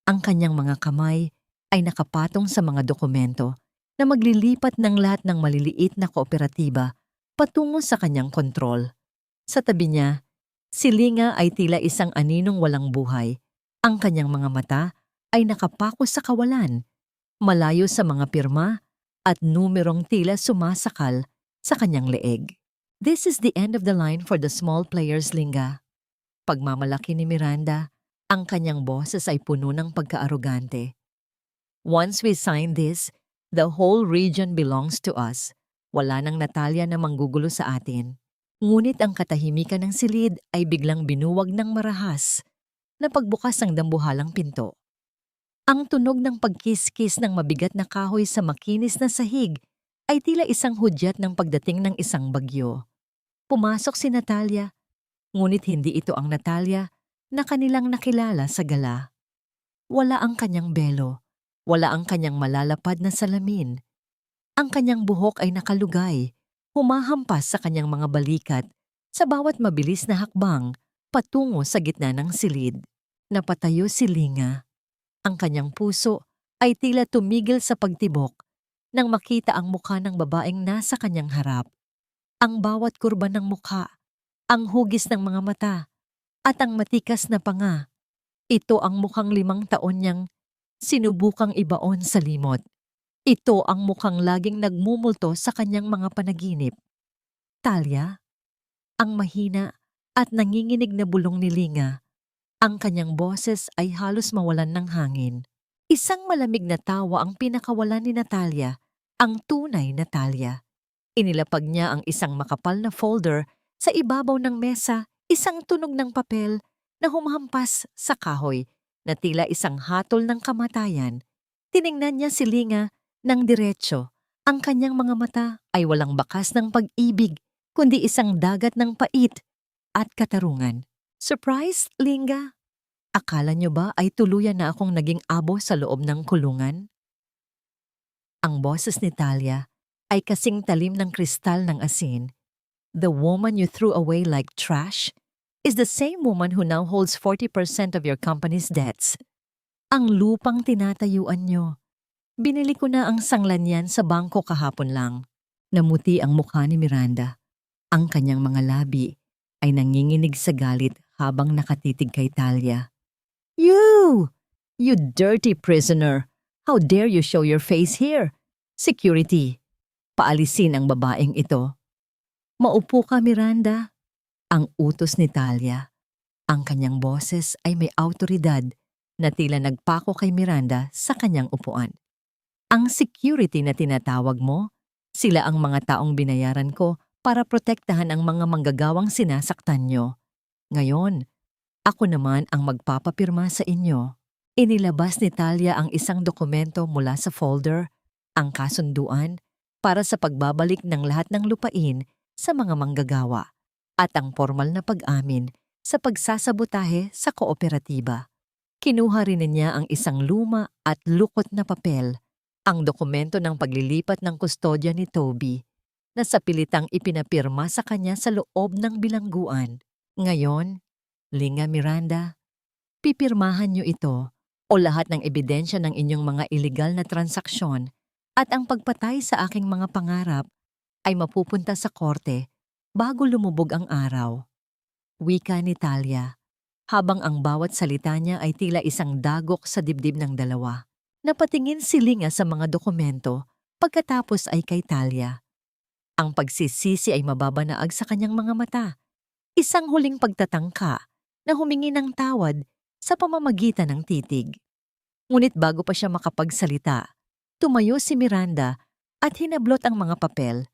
Ang kanyang mga kamay ay nakapatong sa mga dokumento na maglilipat ng lahat ng maliliit na kooperatiba patungo sa kanyang kontrol. Sa tabi niya, si Linga ay tila isang aninong walang buhay. Ang kanyang mga mata ay nakapako sa kawalan, malayo sa mga pirma at numerong tila sumasakal sa kanyang leeg. This is the end of the line for the small players, Linga. Pagmamalaki ni Miranda, ang kanyang boses ay puno ng pagkaarogante. Once we sign this, the whole region belongs to us. Wala nang Natalia na manggugulo sa atin. Ngunit ang katahimikan ng silid ay biglang binuwag ng marahas na pagbukas ng dambuhalang pinto. Ang tunog ng pagkiskis ng mabigat na kahoy sa makinis na sahig ay tila isang hudyat ng pagdating ng isang bagyo. Pumasok si Natalia, ngunit hindi ito ang Natalia na kanilang nakilala sa gala. Wala ang kanyang belo, wala ang kanyang malalapad na salamin. Ang kanyang buhok ay nakalugay, humahampas sa kanyang mga balikat sa bawat mabilis na hakbang patungo sa gitna ng silid. Napatayo si Linga. Ang kanyang puso ay tila tumigil sa pagtibok nang makita ang mukha ng babaeng nasa kanyang harap. Ang bawat kurba ng mukha, ang hugis ng mga mata, at ang matikas na panga. Ito ang mukhang 5 taon niyang sinubukang ibaon sa limot. Ito ang mukhang laging nagmumulto sa kanyang mga panaginip. Talia, ang mahina at nanginginig na bulong ni Linga. Ang kanyang boses ay halos mawalan ng hangin. Isang malamig na tawa ang pinakawalan ni Natalia, ang tunay na Talia. Inilapag niya ang isang makapal na folder sa ibabaw ng mesa, isang tunog ng papel na humahampas sa kahoy na tila isang hatol ng kamatayan. Tiningnan niya si Linga ng diretso. Ang kanyang mga mata ay walang bakas ng pag-ibig, kundi isang dagat ng pait at katarungan. Surprise, Linga? Akala niyo ba ay tuluyan na akong naging abo sa loob ng kulungan? Ang boses ni Talia ay kasing talim ng kristal ng asin. The woman you threw away like trash is the same woman who now holds 40% of your company's debts. Ang lupang tinatayuan niyo. Binili ko na ang sanglan niyan sa bangko kahapon lang. Namuti ang mukha ni Miranda. Ang kanyang mga labi ay nanginginig sa galit habang nakatitig kay Talia. You! You dirty prisoner! How dare you show your face here? Security! Paalisin ang babaeng ito. Maupo ka, Miranda. Ang utos ni Talia. Ang kanyang boses ay may awtoridad na tila nagpako kay Miranda sa kanyang upuan. Ang security na tinatawag mo, sila ang mga taong binayaran ko para protektahan ang mga manggagawang sinasaktan nyo. Ngayon, ako naman ang magpapapirma sa inyo. Inilabas ni Talia ang isang dokumento mula sa folder, ang kasunduan, para sa pagbabalik ng lahat ng lupain sa mga manggagawa at ang formal na pag-amin sa pagsasabotahe sa kooperatiba. Kinuha rin niya ang isang luma at lukot na papel, ang dokumento ng paglilipat ng kustodya ni Toby, na sa pilitang ipinapirma sa kanya sa loob ng bilangguan. Ngayon, Linga Miranda, pipirmahan niyo ito o lahat ng ebidensya ng inyong mga iligal na transaksyon at ang pagpatay sa aking mga pangarap ay mapupunta sa korte bago lumubog ang araw. Wika ni Talia, habang ang bawat salita niya ay tila isang dagok sa dibdib ng dalawa. Napatingin si Linga sa mga dokumento, pagkatapos ay kay Talia. Ang pagsisisi ay mababanaag sa kanyang mga mata. Isang huling pagtatangka na humingi ng tawad sa pamamagitan ng titig. Ngunit bago pa siya makapagsalita, tumayo si Miranda at hinablot ang mga papel.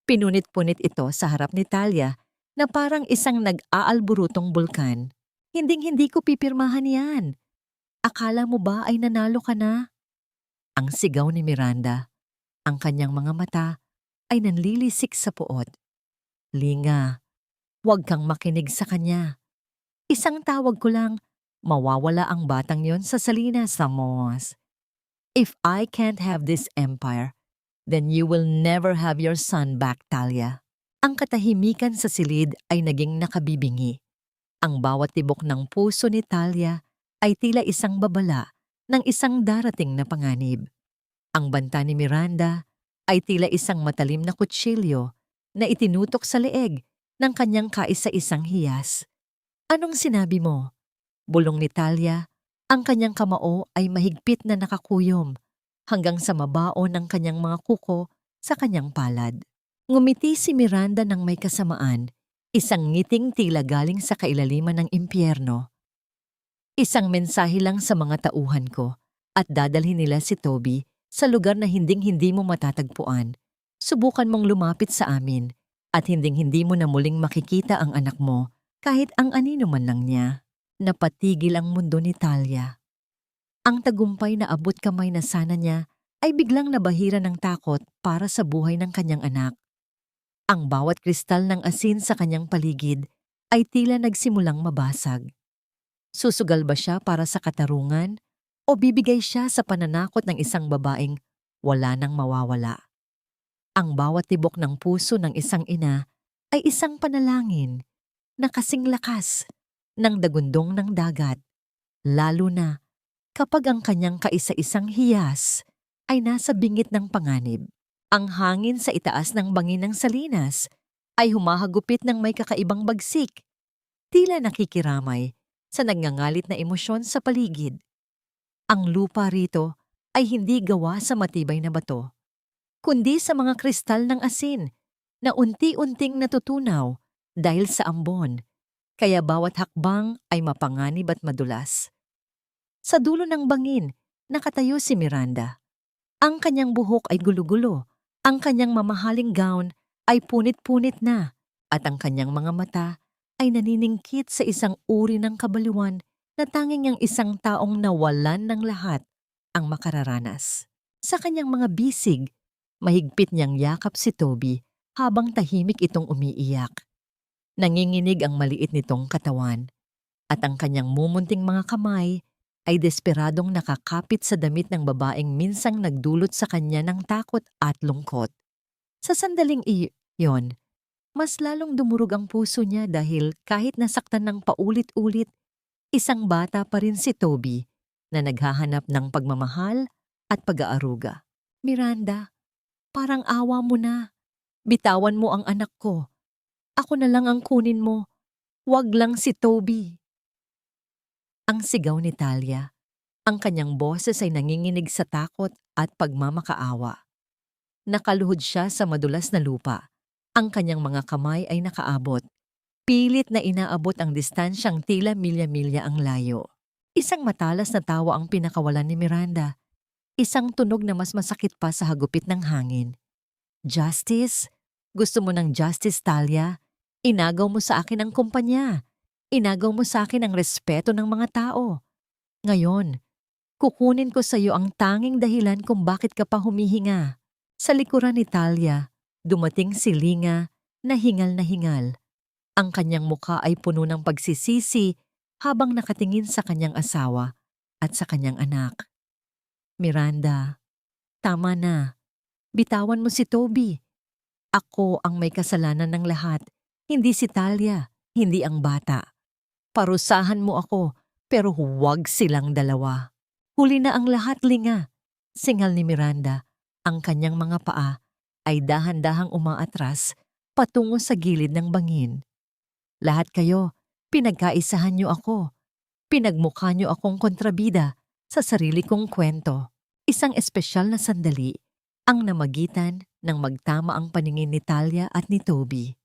Pinunit-punit ito sa harap ni Talia na parang isang nag-aalburutong bulkan. Hinding-hindi ko pipirmahan yan. Akala mo ba ay nanalo ka na? Ang sigaw ni Miranda. Ang kanyang mga mata ay nanlilisik sa puot. Linga, huwag kang makinig sa kanya. Isang tawag ko lang, mawawala ang batang yon sa Salinas, Samos. If I can't have this empire, then you will never have your son back, Talia. Ang katahimikan sa silid ay naging nakabibingi. Ang bawat tibok ng puso ni Talia ay tila isang babala ng isang darating na panganib. Ang banta ni Miranda ay tila isang matalim na kutsilyo na itinutok sa leeg ng kanyang kaisa-isang hiyas. Anong sinabi mo? Bulong ni Talia, ang kanyang kamao ay mahigpit na nakakuyom hanggang sa mabaon ng kanyang mga kuko sa kanyang palad. Ngumiti si Miranda ng may kasamaan, isang ngiting tila galing sa kailaliman ng impyerno. Isang mensahe lang sa mga tauhan ko at dadalhin nila si Toby sa lugar na hinding-hindi mo matatagpuan. Subukan mong lumapit sa amin at hinding-hindi mo na muling makikita ang anak mo kahit ang anino man lang niya. Napatigil ang mundo ni Talia. Ang tagumpay na abot kamay na sana niya ay biglang nabahira ng takot para sa buhay ng kanyang anak. Ang bawat kristal ng asin sa kanyang paligid ay tila nagsimulang mabasag. Susugal ba siya para sa katarungan o bibigay siya sa pananakot ng isang babaeng wala nang mawawala? Ang bawat tibok ng puso ng isang ina ay isang panalangin na kasing lakas ng dagundong ng dagat, lalo na kapag ang kanyang kaisa-isang hiyas ay nasa bingit ng panganib. Ang hangin sa itaas ng bangin ng Salinas ay humahagupit ng may kakaibang bagsik, tila nakikiramay sa nagngangalit na emosyon sa paligid. Ang lupa rito ay hindi gawa sa matibay na bato, kundi sa mga kristal ng asin na unti-unting natutunaw dahil sa ambon, kaya bawat hakbang ay mapanganib at madulas. Sa dulo ng bangin, nakatayo si Miranda. Ang kanyang buhok ay gulo-gulo, ang kanyang mamahaling gown ay punit-punit na, at ang kanyang mga mata ay naniningkit sa isang uri ng kabaliwan na tanging ang isang taong nawalan ng lahat ang makararanas. Sa kanyang mga bisig, mahigpit niyang yakap si Toby habang tahimik itong umiiyak. Nanginginig ang maliit nitong katawan at ang kanyang mumunting mga kamay ay desperadong nakakapit sa damit ng babaeng minsang nagdulot sa kanya ng takot at lungkot. Sa sandaling iyon, mas lalong dumurog ang puso niya dahil kahit nasaktan ng paulit-ulit, isang bata pa rin si Toby na naghahanap ng pagmamahal at pag-aaruga. Miranda, parang awa mo na. Bitawan mo ang anak ko. Ako na lang ang kunin mo. Huwag lang si Toby. Ang sigaw ni Talia. Ang kanyang boses ay nanginginig sa takot at pagmamakaawa. Nakaluhod siya sa madulas na lupa. Ang kanyang mga kamay ay nakaabot. Pilit na inaabot ang distansyang tila milya-milya ang layo. Isang matalas na tawa ang pinakawalan ni Miranda. Isang tunog na mas masakit pa sa hagupit ng hangin. Justice? Gusto mo ng justice, Talia? Inagaw mo sa akin ang kumpanya. Inagaw mo sa akin ang respeto ng mga tao. Ngayon, kukunin ko sa iyo ang tanging dahilan kung bakit ka pa humihinga. Sa likuran ni Talia, dumating si Linga na hingal. Ang kanyang mukha ay puno ng pagsisisi habang nakatingin sa kanyang asawa at sa kanyang anak. Miranda, tama na. Bitawan mo si Toby. Ako ang may kasalanan ng lahat, hindi si Talia, hindi ang bata. Parusahan mo ako, pero huwag silang dalawa. Huli na ang lahat, Linga. Singal ni Miranda, ang kanyang mga paa ay dahan-dahang umaatras patungo sa gilid ng bangin. Lahat kayo, pinagkaisahan niyo ako. Pinagmukha niyo akong kontrabida sa sarili kong kwento. Isang espesyal na sandali ang namagitan nang magtama ang paningin ni Talia at ni Toby.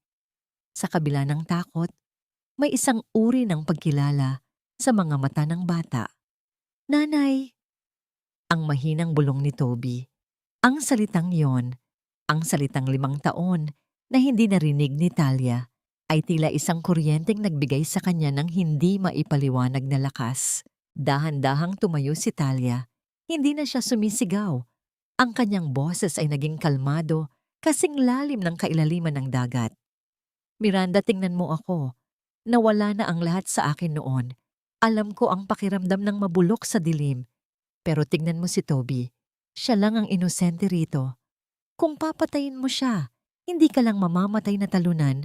Sa kabila ng takot, may isang uri ng pagkilala sa mga mata ng bata. "Nanay!" Ang mahinang bulong ni Toby. Ang salitang yon, ang salitang 5 taon na hindi narinig ni Talia, ay tila isang kuryenteng nagbigay sa kanya ng hindi maipaliwanag na lakas. Dahan-dahang tumayo si Talia. Hindi na siya sumisigaw. Ang kanyang boses ay naging kalmado, kasing lalim ng kailaliman ng dagat. "Miranda, tingnan mo ako. Nawala na ang lahat sa akin noon. Alam ko ang pakiramdam ng mabulok sa dilim. Pero tingnan mo si Toby. Siya lang ang inosente rito. Kung papatayin mo siya, hindi ka lang mamamatay na talunan,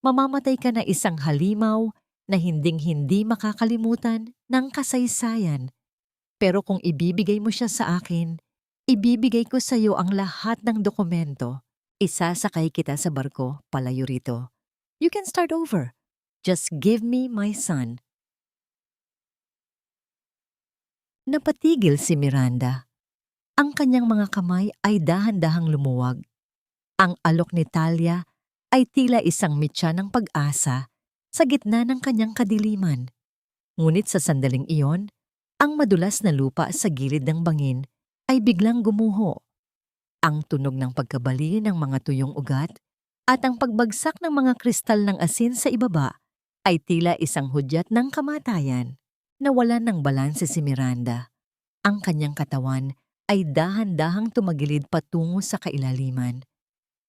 mamamatay ka na isang halimaw na hinding-hindi makakalimutan ng kasaysayan. Pero kung ibibigay mo siya sa akin, ibibigay ko sa iyo ang lahat ng dokumento. Isasakay kita sa barko palayo rito. You can start over. Just give me my son." Napatigil si Miranda. Ang kanyang mga kamay ay dahan-dahang lumuwag. Ang alok ni Talia ay tila isang mitya ng pag-asa sa gitna ng kanyang kadiliman. Ngunit sa sandaling iyon, ang madulas na lupa sa gilid ng bangin ay biglang gumuho. Ang tunog ng pagkabali ng mga tuyong ugat at ang pagbagsak ng mga kristal ng asin sa ibaba ay tila isang hudyat ng kamatayan. Nawalan ng balanse si Miranda. Ang kanyang katawan ay dahan-dahang tumagilid patungo sa kailaliman.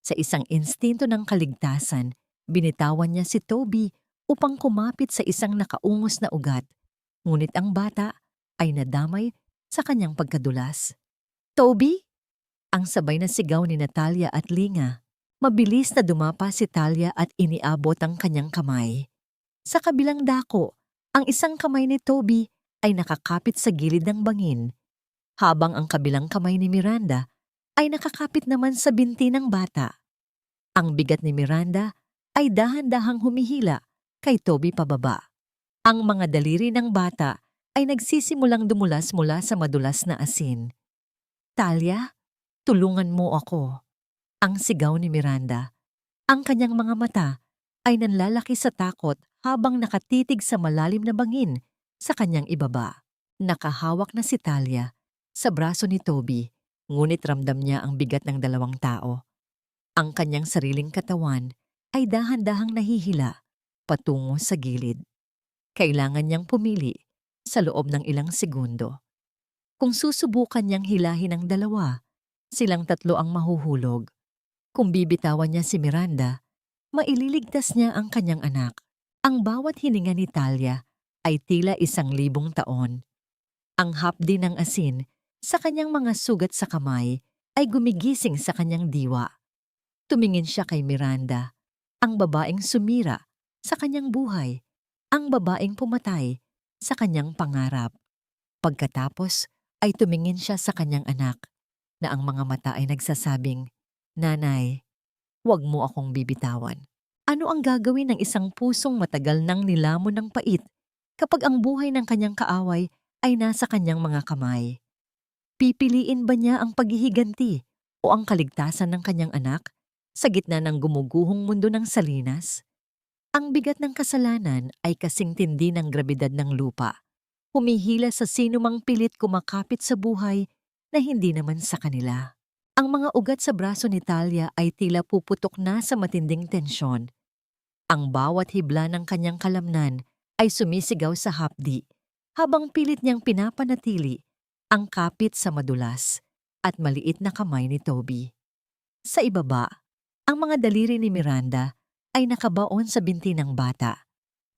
Sa isang instinto ng kaligtasan, binitawan niya si Toby upang kumapit sa isang nakaungos na ugat. Ngunit ang bata ay nadamay sa kanyang pagkadulas. "Toby!" Ang sabay na sigaw ni Natalia at Linga. Mabilis na dumapa si Talia at iniabot ang kanyang kamay. Sa kabilang dako, ang isang kamay ni Toby ay nakakapit sa gilid ng bangin, habang ang kabilang kamay ni Miranda ay nakakapit naman sa binti ng bata. Ang bigat ni Miranda ay dahan-dahang humihila kay Toby pababa. Ang mga daliri ng bata ay nagsisimulang dumulas mula sa madulas na asin. "Talia, tulungan mo ako." Ang sigaw ni Miranda. Ang kanyang mga mata ay nanlalaki sa takot habang nakatitig sa malalim na bangin sa kanyang ibaba. Nakahawak na si Talia sa braso ni Toby, ngunit ramdam niya ang bigat ng 2 tao. Ang kanyang sariling katawan ay dahan-dahang nahihila patungo sa gilid. Kailangan niyang pumili sa loob ng ilang segundo. Kung susubukan niyang hilahin ang 2, silang 3 ang mahuhulog. Kung bibitawan niya si Miranda, maililigtas niya ang kanyang anak. Ang bawat hininga ni Talia ay tila 1,000 taon. Ang hapdi ng asin sa kanyang mga sugat sa kamay ay gumigising sa kanyang diwa. Tumingin siya kay Miranda, ang babaeng sumira sa kanyang buhay, ang babaeng pumatay sa kanyang pangarap. Pagkatapos ay tumingin siya sa kanyang anak na ang mga mata ay nagsasabing, "Nanay, huwag mo akong bibitawan." Ano ang gagawin ng isang pusong matagal nang nilamon ng pait kapag ang buhay ng kanyang kaaway ay nasa kanyang mga kamay? Pipiliin ba niya ang paghihiganti o ang kaligtasan ng kanyang anak sa gitna ng gumuguhong mundo ng salinas? Ang bigat ng kasalanan ay kasing tindi ng grabidad ng lupa. Humihila sa sinumang pilit kumakapit sa buhay na hindi naman sa kanila. Ang mga ugat sa braso ni Talia ay tila puputok na sa matinding tensyon. Ang bawat hibla ng kanyang kalamnan ay sumisigaw sa hapdi, habang pilit niyang pinapanatili ang kapit sa madulas at maliit na kamay ni Toby. Sa ibaba, ang mga daliri ni Miranda ay nakabaon sa binti ng bata.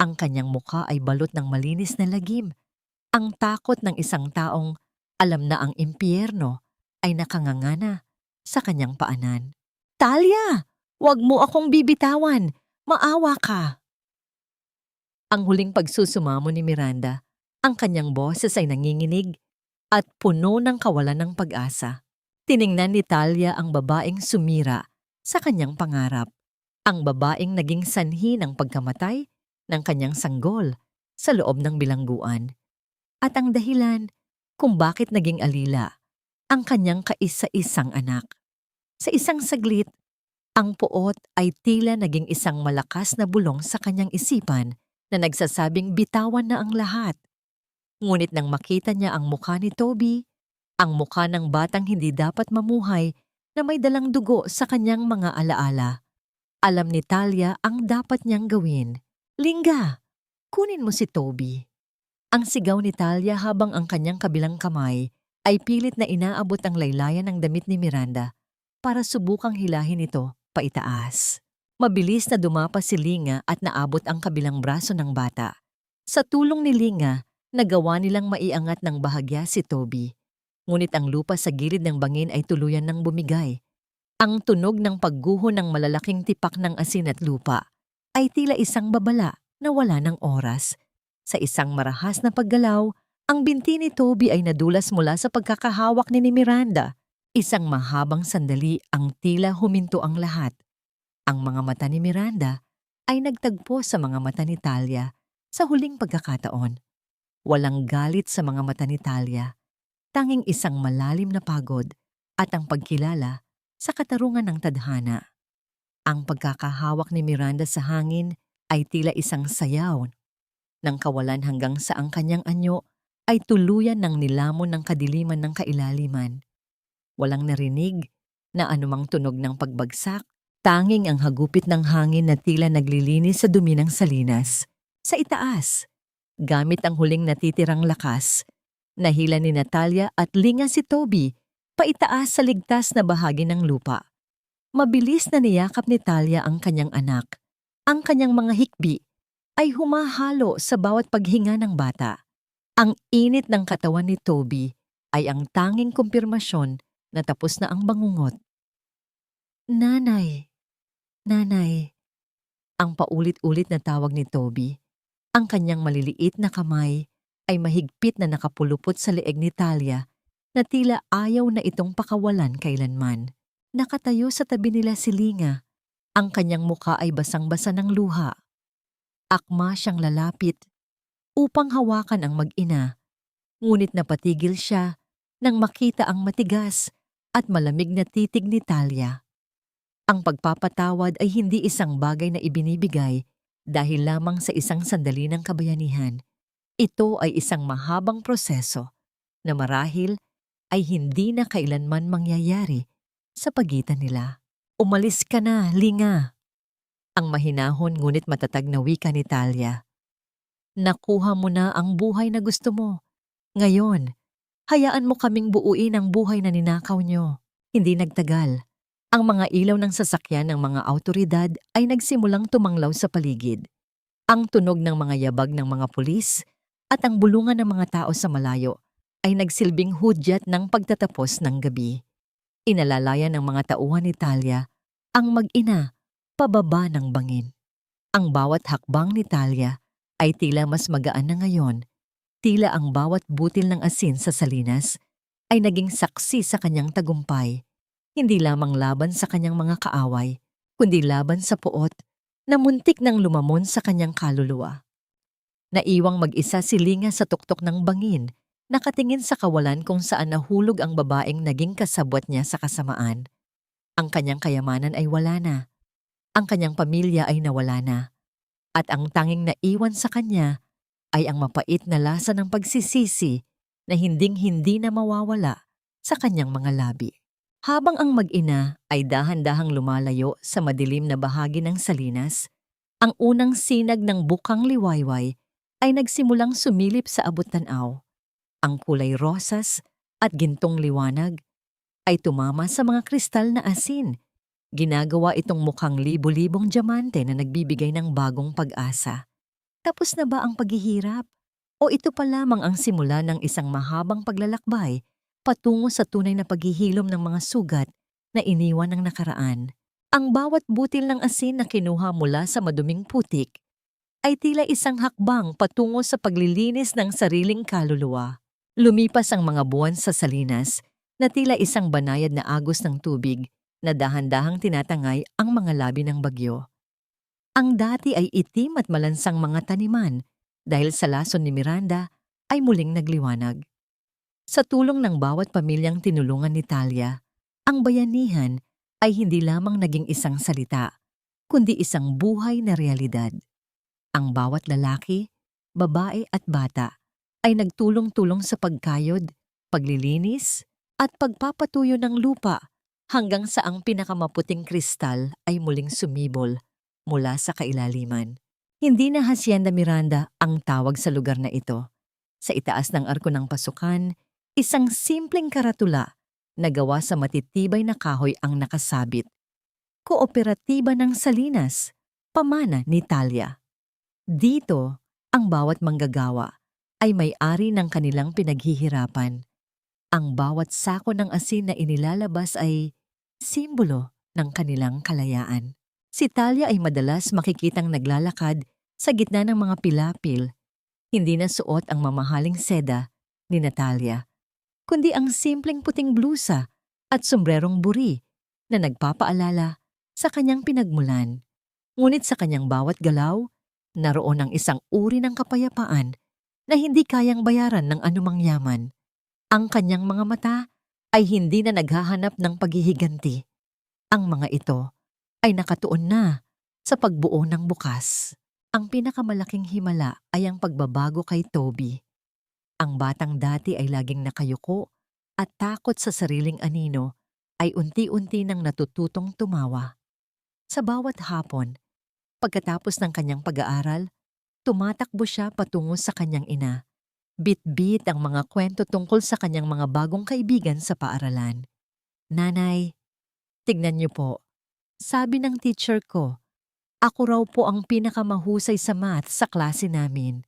Ang kanyang mukha ay balot ng malinis na lagim. Ang takot ng isang taong alam na ang impyerno ay nakangangana sa kanyang paanan. "Talia! Huwag mo akong bibitawan! Maawa ka!" Ang huling pagsusumamo ni Miranda, ang kanyang boses ay nanginginig at puno ng kawalan ng pag-asa. Tiningnan ni Talia ang babaeng sumira sa kanyang pangarap, ang babaeng naging sanhi ng pagkamatay ng kanyang sanggol sa loob ng bilangguan, at ang dahilan kung bakit naging alila ang kanyang kaisa-isang anak. Sa isang saglit, ang puot ay tila naging isang malakas na bulong sa kanyang isipan na nagsasabing bitawan na ang lahat. Ngunit nang makita niya ang mukha ni Toby, ang mukha ng batang hindi dapat mamuhay na may dalang dugo sa kanyang mga alaala, alam ni Talia ang dapat niyang gawin. Lingga, kunin mo si Toby. Ang sigaw ni Talia habang ang kanyang kabilang kamay ay pilit na inaabot ang laylayan ng damit ni Miranda para subukang hilahin ito paitaas. Mabilis na dumapa si Linga at naabot ang kabilang braso ng bata. Sa tulong ni Linga, nagawa nilang maiangat ng bahagya si Toby. Ngunit ang lupa sa gilid ng bangin ay tuluyan ng bumigay. Ang tunog ng pagguho ng malalaking tipak ng asin at lupa ay tila isang babala na wala ng oras. Sa isang marahas na paggalaw, ang binti ni Toby ay nadulas mula sa pagkakahawak ni Miranda. Isang mahabang sandali ang tila huminto ang lahat. Ang mga mata ni Miranda ay nagtagpo sa mga mata ni Talia sa huling pagkakataon. Walang galit sa mga mata ni Talia, tanging isang malalim na pagod at ang pagkilala sa katarungan ng tadhana. Ang pagkakahawak ni Miranda sa hangin ay tila isang sayaw ng kawalan hanggang sa ang kanyang anyo ay tuluyan ng nilamon ng kadiliman ng kailaliman. Walang narinig na anumang tunog ng pagbagsak, tanging ang hagupit ng hangin na tila naglilinis sa dumi ng salinas. Sa itaas, gamit ang huling natitirang lakas, nahila ni Natalia at Linga si Toby paitaas sa ligtas na bahagi ng lupa. Mabilis na niyakap ni Talia ang kanyang anak. Ang kanyang mga hikbi ay humahalo sa bawat paghinga ng bata. Ang init ng katawan ni Toby ay ang tanging kumpirmasyon na tapos na ang bangungot. Nanay, nanay, ang paulit-ulit na tawag ni Toby. Ang kanyang maliliit na kamay ay mahigpit na nakapulupot sa leeg ni Talia na tila ayaw na itong pakawalan kailanman. Nakatayo sa tabi nila si Linga. Ang kanyang mukha ay basang-basa ng luha. Akma siyang lalapit upang hawakan ang mag-ina, ngunit napatigil siya nang makita ang matigas at malamig na titig ni Talia. Ang pagpapatawad ay hindi isang bagay na ibinibigay dahil lamang sa isang sandali ng kabayanihan. Ito ay isang mahabang proseso na marahil ay hindi na kailanman mangyayari sa pagitan nila. Umalis ka na, Linga. Ang mahinahon ngunit matatag na wika ni Talia. Nakuha mo na ang buhay na gusto mo. Ngayon, hayaan mo kaming buuin ang buhay na ninakaw nyo. Hindi nagtagal. Ang mga ilaw ng sasakyan ng mga awtoridad ay nagsimulang tumanglaw sa paligid. Ang tunog ng mga yabag ng mga pulis at ang bulungan ng mga tao sa malayo ay nagsilbing hudyat ng pagtatapos ng gabi. Inalalayan ng mga tauhan ni Talia ang mag-ina pababa ng bangin. Ang bawat hakbang ni Talia ay tila mas magaan na ngayon. Tila ang bawat butil ng asin sa salinas ay naging saksi sa kanyang tagumpay. Hindi lamang laban sa kanyang mga kaaway, kundi laban sa puot na muntik nang lumamon sa kanyang kaluluwa. Naiwang mag-isa si Linga sa tuktok ng bangin, nakatingin sa kawalan kung saan nahulog ang babaeng naging kasabwat niya sa kasamaan. Ang kanyang kayamanan ay wala na. Ang kanyang pamilya ay nawala na. At ang tanging naiwan sa kanya ay ang mapait na lasa ng pagsisisi na hinding-hindi na mawawala sa kanyang mga labi. Habang ang mag-ina ay dahan-dahang lumalayo sa madilim na bahagi ng salinas, ang unang sinag ng bukang liwayway ay nagsimulang sumilip sa abot-tanaw. Ang kulay rosas at gintong liwanag ay tumama sa mga kristal na asin. Ginagawa itong mukhang libo-libong diamante na nagbibigay ng bagong pag-asa. Tapos na ba ang paghihirap? O ito pa lamang ang simula ng isang mahabang paglalakbay patungo sa tunay na paghihilom ng mga sugat na iniwan ng nakaraan? Ang bawat butil ng asin na kinuha mula sa maduming putik ay tila isang hakbang patungo sa paglilinis ng sariling kaluluwa. Lumipas ang mga buwan sa salinas na tila isang banayad na agos ng tubig na dahan-dahang tinatangay ang mga labi ng bagyo. Ang dati ay itim at malansang mga taniman dahil sa lason ni Miranda ay muling nagliwanag. Sa tulong ng bawat pamilyang tinulungan ni Talia, ang bayanihan ay hindi lamang naging isang salita, kundi isang buhay na realidad. Ang bawat lalaki, babae at bata ay nagtulong-tulong sa pagkayod, paglilinis, at pagpapatuyo ng lupa hanggang sa ang pinakamaputing kristal ay muling sumibol mula sa kailaliman. Hindi na Hacienda Miranda ang tawag sa lugar na ito. Sa itaas ng arko ng pasukan, isang simpleng karatula na gawa sa matitibay na kahoy ang nakasabit. Kooperatiba ng Salinas, Pamana ni Talia. Dito, ang bawat manggagawa ay may-ari ng kanilang pinaghihirapan. Ang bawat sako ng asin na inilalabas ay simbolo ng kanilang kalayaan. Si Talia ay madalas makikitang naglalakad sa gitna ng mga pilapil. Hindi na suot ang mamahaling seda ni Natalia, kundi ang simpleng puting blusa at sombrerong buri na nagpapaalala sa kanyang pinagmulan. Ngunit sa kanyang bawat galaw, naroon ang isang uri ng kapayapaan na hindi kayang bayaran ng anumang yaman. Ang kanyang mga mata ay hindi na naghahanap ng paghihiganti. Ang mga ito ay nakatuon na sa pagbuo ng bukas. Ang pinakamalaking himala ay ang pagbabago kay Toby. Ang batang dati ay laging nakayuko at takot sa sariling anino ay unti-unti nang natututong tumawa. Sa bawat hapon, pagkatapos ng kanyang pag-aaral, tumatakbo siya patungo sa kanyang ina. Bit-bit ang mga kwento tungkol sa kanyang mga bagong kaibigan sa paaralan. "Nanay, tignan niyo po. Sabi ng teacher ko, ako raw po ang pinakamahusay sa math sa klase namin."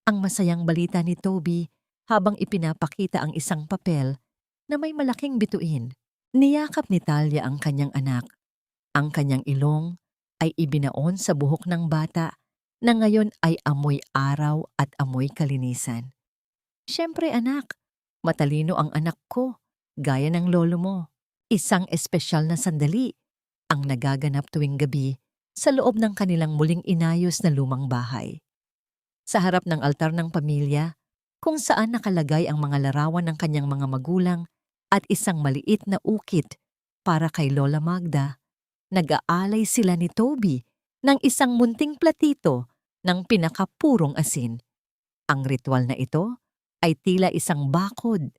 Ang masayang balita ni Toby habang ipinapakita ang isang papel na may malaking bituin. Niyakap ni Talia ang kanyang anak. Ang kanyang ilong ay ibinaon sa buhok ng bata na ngayon ay amoy araw at amoy kalinisan. "Siyempre anak, matalino ang anak ko, gaya ng lolo mo." Isang espesyal na sandali ang nagaganap tuwing gabi sa loob ng kanilang muling inayos na lumang bahay. Sa harap ng altar ng pamilya, kung saan nakalagay ang mga larawan ng kanyang mga magulang at isang maliit na ukit para kay Lola Magda, nag-aalay sila ni Toby ng isang munting platito ng pinakapurong asin. Ang ritual na ito ay tila isang bakod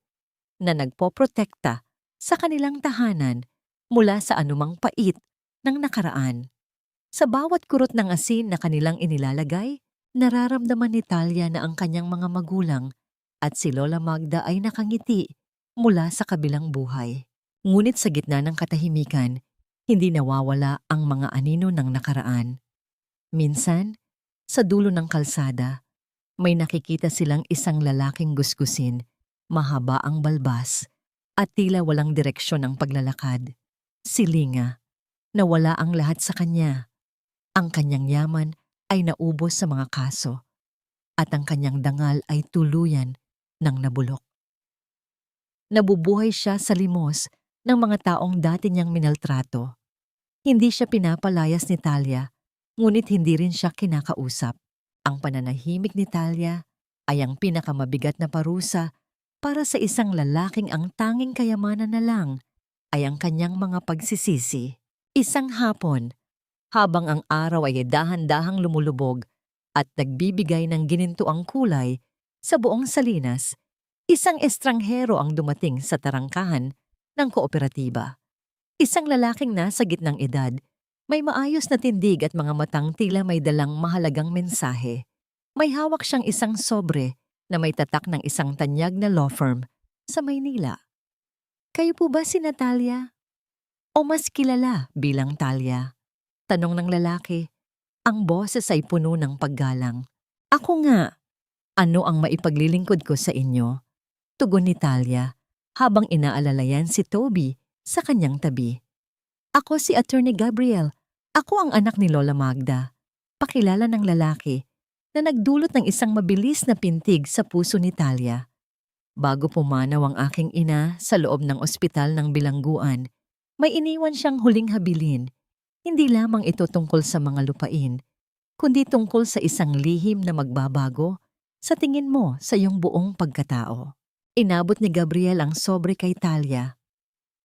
na nagpoprotekta sa kanilang tahanan mula sa anumang pait ng nakaraan. Sa bawat kurot ng asin na kanilang inilalagay, nararamdaman ni Talia na ang kanyang mga magulang at si Lola Magda ay nakangiti mula sa kabilang buhay. Ngunit sa gitna ng katahimikan, hindi nawawala ang mga anino ng nakaraan. Minsan, sa dulo ng kalsada, may nakikita silang isang lalaking gusgusin, mahaba ang balbas, at tila walang direksyon ang paglalakad. Si Linga, nawala ang lahat sa kanya. Ang kanyang yaman ay naubos sa mga kaso, at ang kanyang dangal ay tuluyan ng nabulok. Nabubuhay siya sa limos ng mga taong dati niyang minaltrato. Hindi siya pinapalayas ni Talia, ngunit hindi rin siya kinakausap. Ang pananahimik ni Talia ay ang pinakamabigat na parusa para sa isang lalaking ang tanging kayamanan na lang ay ang kanyang mga pagsisisi. Isang hapon, habang ang araw ay dahan-dahang lumulubog at nagbibigay ng ginintuang kulay sa buong Salinas, isang estranghero ang dumating sa tarangkahan ng kooperatiba. Isang lalaking nasa gitnang edad, may maayos na tindig at mga matang tila may dalang mahalagang mensahe. May hawak siyang isang sobre na may tatak ng isang tanyag na law firm sa Maynila. "Kayo po ba si Natalia? O mas kilala bilang Talia?" Tanong ng lalaki. Ang boses ay puno ng paggalang. "Ako nga. Ano ang maipaglilingkod ko sa inyo?" Tugon ni Talia habang inaalalayan si Toby sa kanyang tabi. "Ako si Attorney Gabriel. Ako ang anak ni Lola Magda." Pakilala ng lalaki na nagdulot ng isang mabilis na pintig sa puso ni Talia. Bago pumanaw ang aking ina sa loob ng ospital ng bilangguan, may iniwan siyang huling habilin. Hindi lamang ito tungkol sa mga lupain, kundi tungkol sa isang lihim na magbabago sa tingin mo sa iyong buong pagkatao. Inabot ni Gabriel ang sobre kay Talia.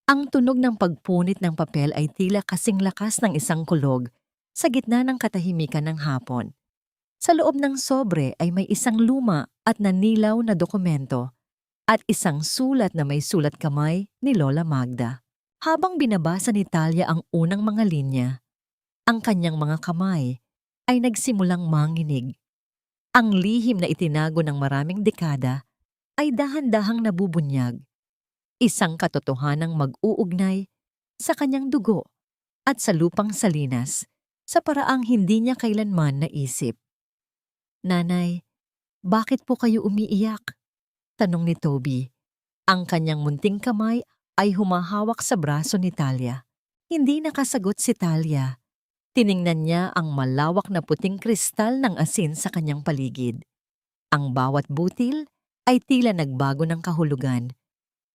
Ang tunog ng pagpunit ng papel ay tila kasing lakas ng isang kulog sa gitna ng katahimikan ng hapon. Sa loob ng sobre ay may isang luma at nanilaw na dokumento at isang sulat na may sulat kamay ni Lola Magda. Habang binabasa ni Talia ang unang mga linya, ang kanyang mga kamay ay nagsimulang manginig. Ang lihim na itinago ng maraming dekada ay dahan-dahang nabubunyag, isang katotohanang mag-uugnay sa kanyang dugo at sa lupang salinas sa paraang hindi niya kailanman naisip. "Nanay, bakit po kayo umiiyak?" tanong ni Toby. Ang kanyang munting kamay ay humahawak sa braso ni Talia. Hindi nakasagot si Talia. Tiningnan niya ang malawak na puting kristal ng asin sa kanyang paligid. Ang bawat butil ay tila nagbago ng kahulugan.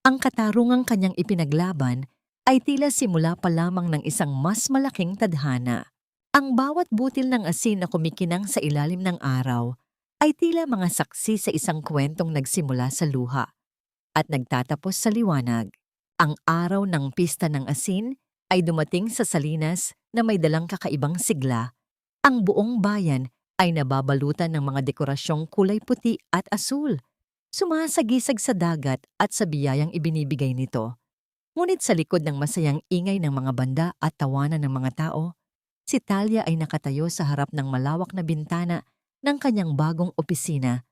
Ang katarungang kanyang ipinaglaban ay tila simula pa lamang ng isang mas malaking tadhana. Ang bawat butil ng asin na kumikinang sa ilalim ng araw ay tila mga saksi sa isang kwentong nagsimula sa luha at nagtatapos sa liwanag. Ang araw ng pista ng asin ay dumating sa salinas na may dalang kakaibang sigla. Ang buong bayan ay nababalutan ng mga dekorasyong kulay puti at asul, sumasagisag sa dagat at sa biyayang ibinibigay nito. Ngunit sa likod ng masayang ingay ng mga banda at tawanan ng mga tao, si Talia ay nakatayo sa harap ng malawak na bintana ng kanyang bagong opisina.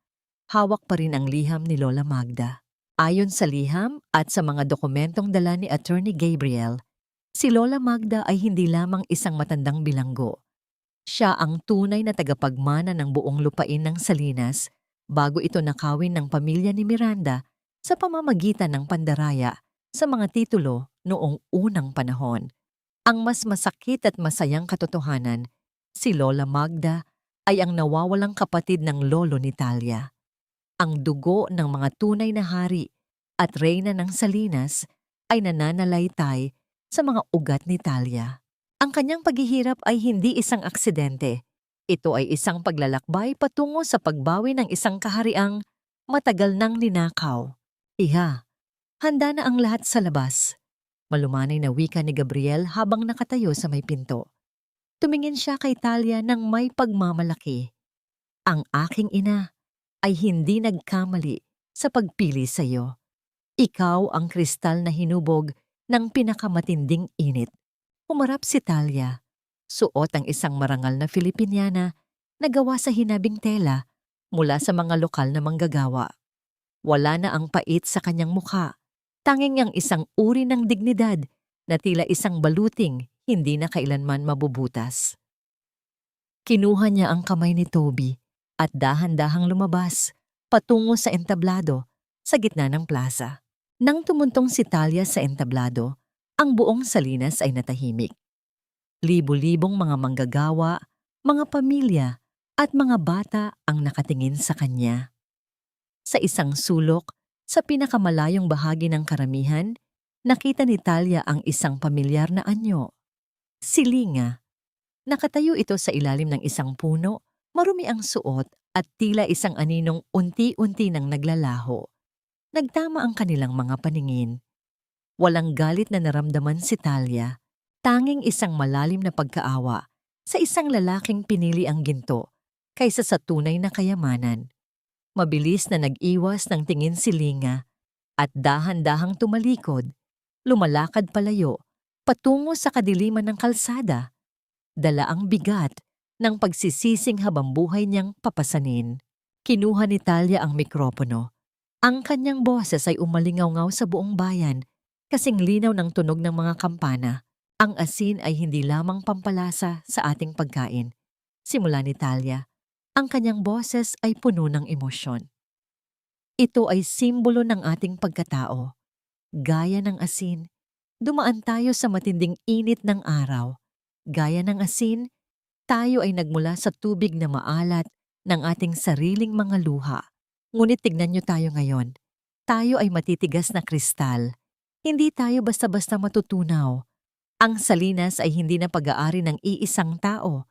Hawak pa rin ang liham ni Lola Magda. Ayon sa liham at sa mga dokumentong dala ni Attorney Gabriel, si Lola Magda ay hindi lamang isang matandang bilanggo. Siya ang tunay na tagapagmana ng buong lupain ng Salinas bago ito nakawin ng pamilya ni Miranda sa pamamagitan ng pandaraya sa mga titulo noong unang panahon. Ang mas masakit at masayang katotohanan, si Lola Magda ay ang nawawalang kapatid ng lolo ni Talia. Ang dugo ng mga tunay na hari at reyna ng Salinas ay nananalaytay sa mga ugat ni Talia. Ang kanyang paghihirap ay hindi isang aksidente. Ito ay isang paglalakbay patungo sa pagbawi ng isang kahariang matagal nang ninakaw. "Iha, handa na ang lahat sa labas," malumanay na wika ni Gabriel habang nakatayo sa may pinto. Tumingin siya kay Talia ng may pagmamalaki. "Ang aking ina ay hindi nagkamali sa pagpili sa iyo. Ikaw ang kristal na hinubog ng pinakamatinding init." Humarap si Talia. Suot ang isang marangal na Filipiniana na gawa sa hinabing tela mula sa mga lokal na manggagawa. Wala na ang pait sa kanyang mukha. Tanging ang isang uri ng dignidad na tila isang baluting hindi na kailanman mabubutas. Kinuha niya ang kamay ni Toby at dahan-dahang lumabas patungo sa entablado sa gitna ng plaza. Nang tumuntong si Talia sa entablado, ang buong Salinas ay natahimik. Libo-libong mga manggagawa, mga pamilya at mga bata ang nakatingin sa kanya. Sa isang sulok, sa pinakamalayong bahagi ng karamihan, nakita ni Talia ang isang pamilyar na anyo. Si Linga. Nakatayo ito sa ilalim ng isang puno, marumi ang suot at tila isang aninong unti-unti nang naglalaho. Nagtama ang kanilang mga paningin. Walang galit na naramdaman si Talia, tanging isang malalim na pagkaawa sa isang lalaking pinili ang ginto kaysa sa tunay na kayamanan. Mabilis na nag-iwas ng tingin si Linga at dahan-dahang tumalikod, lumalakad palayo, patungo sa kadiliman ng kalsada. Dala ang bigat ng pagsisising habang buhay niyang papasanin. Kinuha ni Talia ang mikropono. Ang kanyang boses ay umalingaw-ngaw sa buong bayan, kasing linaw ng tunog ng mga kampana. Ang asin ay hindi lamang pampalasa sa ating pagkain. Simula ni Talia, ang kanyang boses ay puno ng emosyon. Ito ay simbolo ng ating pagkatao. Gaya ng asin, dumaan tayo sa matinding init ng araw. Gaya ng asin, tayo ay nagmula sa tubig na maalat ng ating sariling mga luha. Ngunit tignan niyo tayo ngayon. Tayo ay matitigas na kristal. Hindi tayo basta-basta matutunaw. Ang Salinas ay hindi na pag-aari ng iisang tao,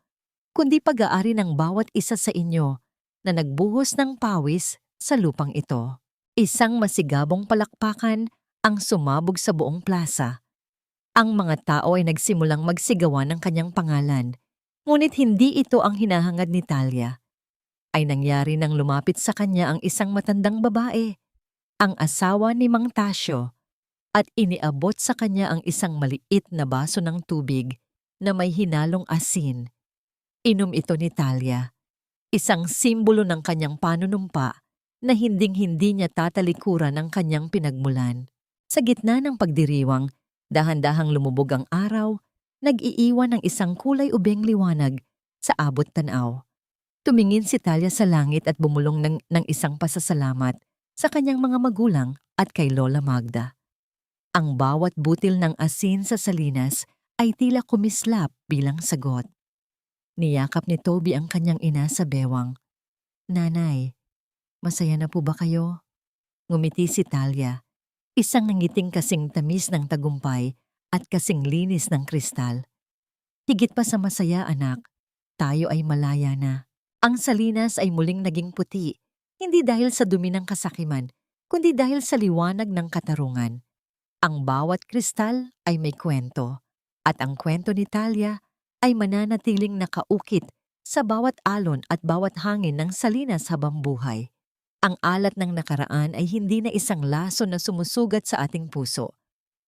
kundi pag-aari ng bawat isa sa inyo na nagbuhos ng pawis sa lupang ito. Isang masigabong palakpakan ang sumabog sa buong plaza. Ang mga tao ay nagsimulang magsigawan ng kanyang pangalan, ngunit hindi ito ang hinahangad ni Talia. Ay nangyari nang lumapit sa kanya ang isang matandang babae, ang asawa ni Mang Tasyo, at iniabot sa kanya ang isang maliit na baso ng tubig na may hinalong asin. Inom ito ni Talia, isang simbolo ng kanyang panunumpa na hinding-hindi niya tatalikuran ang kanyang pinagmulan. Sa gitna ng pagdiriwang, dahan-dahang lumubog ang araw, nag-iiwan ng isang kulay ubeng liwanag sa abot tanaw. Tumingin si Talia sa langit at bumulong ng isang pasasalamat sa kanyang mga magulang at kay Lola Magda. Ang bawat butil ng asin sa salinas ay tila kumislap bilang sagot. Niyakap ni Toby ang kanyang ina sa bewang. "Nanay, masaya na po ba kayo?" Ngumiti si Talia, isang nangiting kasing tamis ng tagumpay at kasing linis ng kristal. "Higit pa sa masaya, anak, tayo ay malaya na." Ang salinas ay muling naging puti, hindi dahil sa dumi ng kasakiman, kundi dahil sa liwanag ng katarungan. Ang bawat kristal ay may kwento, at ang kwento ni Talia ay mananatiling nakaukit sa bawat alon at bawat hangin ng salinas habang buhay. Ang alat ng nakaraan ay hindi na isang laso na sumusugat sa ating puso,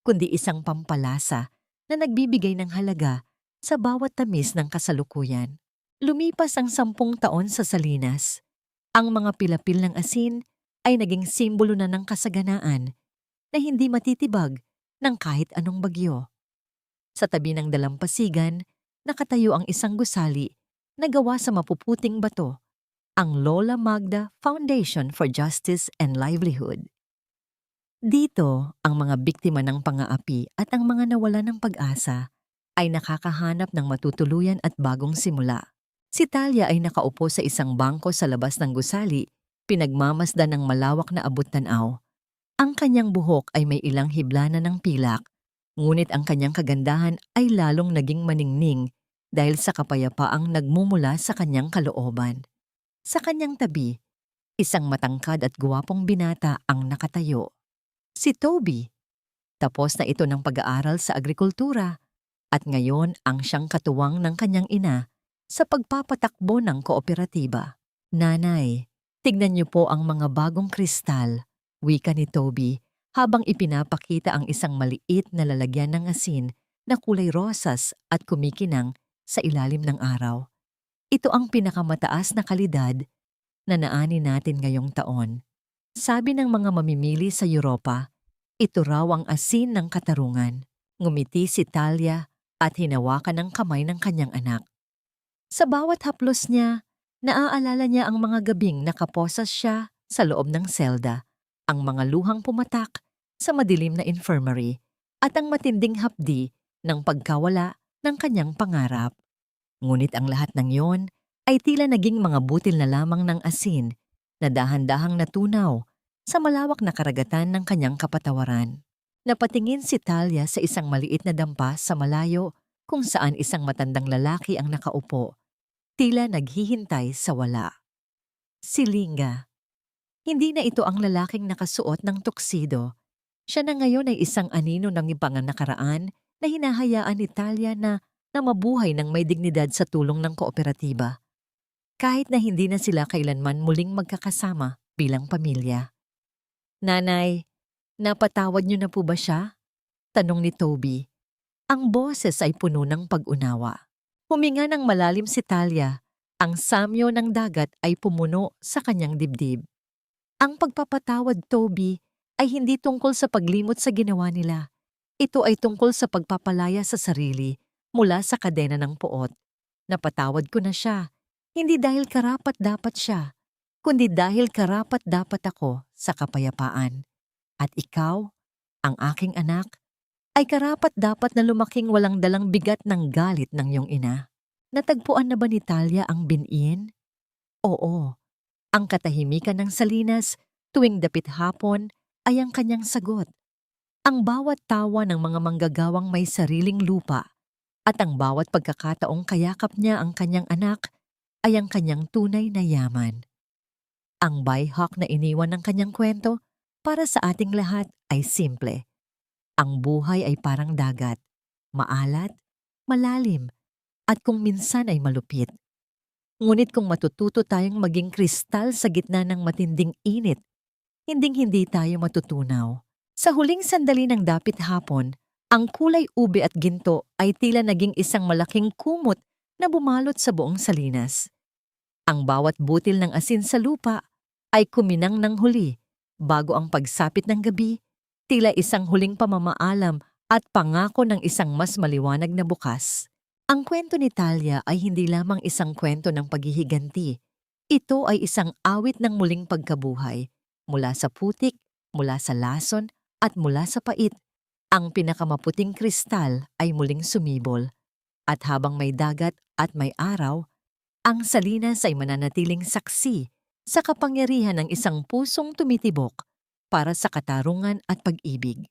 kundi isang pampalasa na nagbibigay ng halaga sa bawat tamis ng kasalukuyan. Lumipas ang 10 taon sa salinas. Ang mga pilapil ng asin ay naging simbolo na ng kasaganaan na hindi matitibag ng kahit anong bagyo. Sa tabi ng dalampasigan, nakatayo ang isang gusali na gawa sa mapuputing bato, ang Lola Magda Foundation for Justice and Livelihood. Dito, ang mga biktima ng pang-aapi at ang mga nawala ng pag-asa ay nakakahanap ng matutuluyan at bagong simula. Si Talia ay nakaupo sa isang bangko sa labas ng gusali, pinagmamasdan ng malawak na abot-tanaw. Ang kanyang buhok ay may ilang hiblana ng pilak, ngunit ang kanyang kagandahan ay lalong naging maningning dahil sa kapayapaang nagmumula sa kanyang kalooban. Sa kanyang tabi, isang matangkad at guwapong binata ang nakatayo. Si Toby. Tapos na ito ng pag-aaral sa agrikultura at ngayon ang siyang katuwang ng kanyang ina sa pagpapatakbo ng kooperatiba. "Nanay, tignan niyo po ang mga bagong kristal," wika ni Toby habang ipinapakita ang isang maliit na lalagyan ng asin na kulay rosas at kumikinang sa ilalim ng araw. "Ito ang pinakamataas na kalidad na naani natin ngayong taon." Sabi ng mga mamimili sa Europa, ito raw ang asin ng katarungan. Ngumiti si Talia at hinawakan ang kamay ng kanyang anak. Sa bawat haplos niya, naaalala niya ang mga gabing nakaposas siya sa loob ng selda, ang mga luhang pumatak sa madilim na infirmary, at ang matinding hapdi ng pagkawala ng kanyang pangarap. Ngunit ang lahat ng yon ay tila naging mga butil na lamang ng asin na dahan-dahang natunaw sa malawak na karagatan ng kanyang kapatawaran. Napatingin si Talia sa isang maliit na dampa sa malayo kung saan isang matandang lalaki ang nakaupo, tila naghihintay sa wala. Si Linga. Hindi na ito ang lalaking nakasuot ng tuksido. Siya na ngayon ay isang anino ng ibang nakaraan na hinahayaan ni Talia na mabuhay ng may dignidad sa tulong ng kooperatiba. Kahit na hindi na sila kailanman muling magkakasama bilang pamilya. "Nanay, napatawad niyo na po ba siya?" tanong ni Toby. Ang boses ay puno ng pag-unawa. Huminga ng malalim si Talia. Ang samyo ng dagat ay pumuno sa kanyang dibdib. Ang pagpapatawad, Toby, ay hindi tungkol sa paglimot sa ginawa nila. Ito ay tungkol sa pagpapalaya sa sarili mula sa kadena ng puot. Napatawad ko na siya, hindi dahil karapat-dapat siya, kundi dahil karapat-dapat ako sa kapayapaan. At ikaw, ang aking anak, ay karapat-dapat na lumaking walang dalang bigat ng galit ng iyong ina. Natagpuan na ba ni Talia ang binin? Oo. Ang katahimikan ng salinas tuwing dapit hapon ay ang kanyang sagot. Ang bawat tawa ng mga manggagawang may sariling lupa at ang bawat pagkakataong kayakap niya ang kanyang anak ay ang kanyang tunay na yaman. Ang bayhawk na iniwan ng kanyang kwento para sa ating lahat ay simple. Ang buhay ay parang dagat, maalat, malalim, at kung minsan ay malupit. Ngunit kung matututo tayong maging kristal sa gitna ng matinding init, hinding-hindi tayo matutunaw. Sa huling sandali ng dapit hapon, ang kulay ube at ginto ay tila naging isang malaking kumot na bumalot sa buong salinas. Ang bawat butil ng asin sa lupa ay kuminang ng huli, bago ang pagsapit ng gabi, tila isang huling pamamaalam at pangako ng isang mas maliwanag na bukas. Ang kwento ni Talia ay hindi lamang isang kwento ng paghihiganti. Ito ay isang awit ng muling pagkabuhay. Mula sa putik, mula sa lason, at mula sa pait, ang pinakamaputing kristal ay muling sumibol. At habang may dagat at may araw, ang salinas ay mananatiling saksi sa kapangyarihan ng isang pusong tumitibok para sa katarungan at pag-ibig.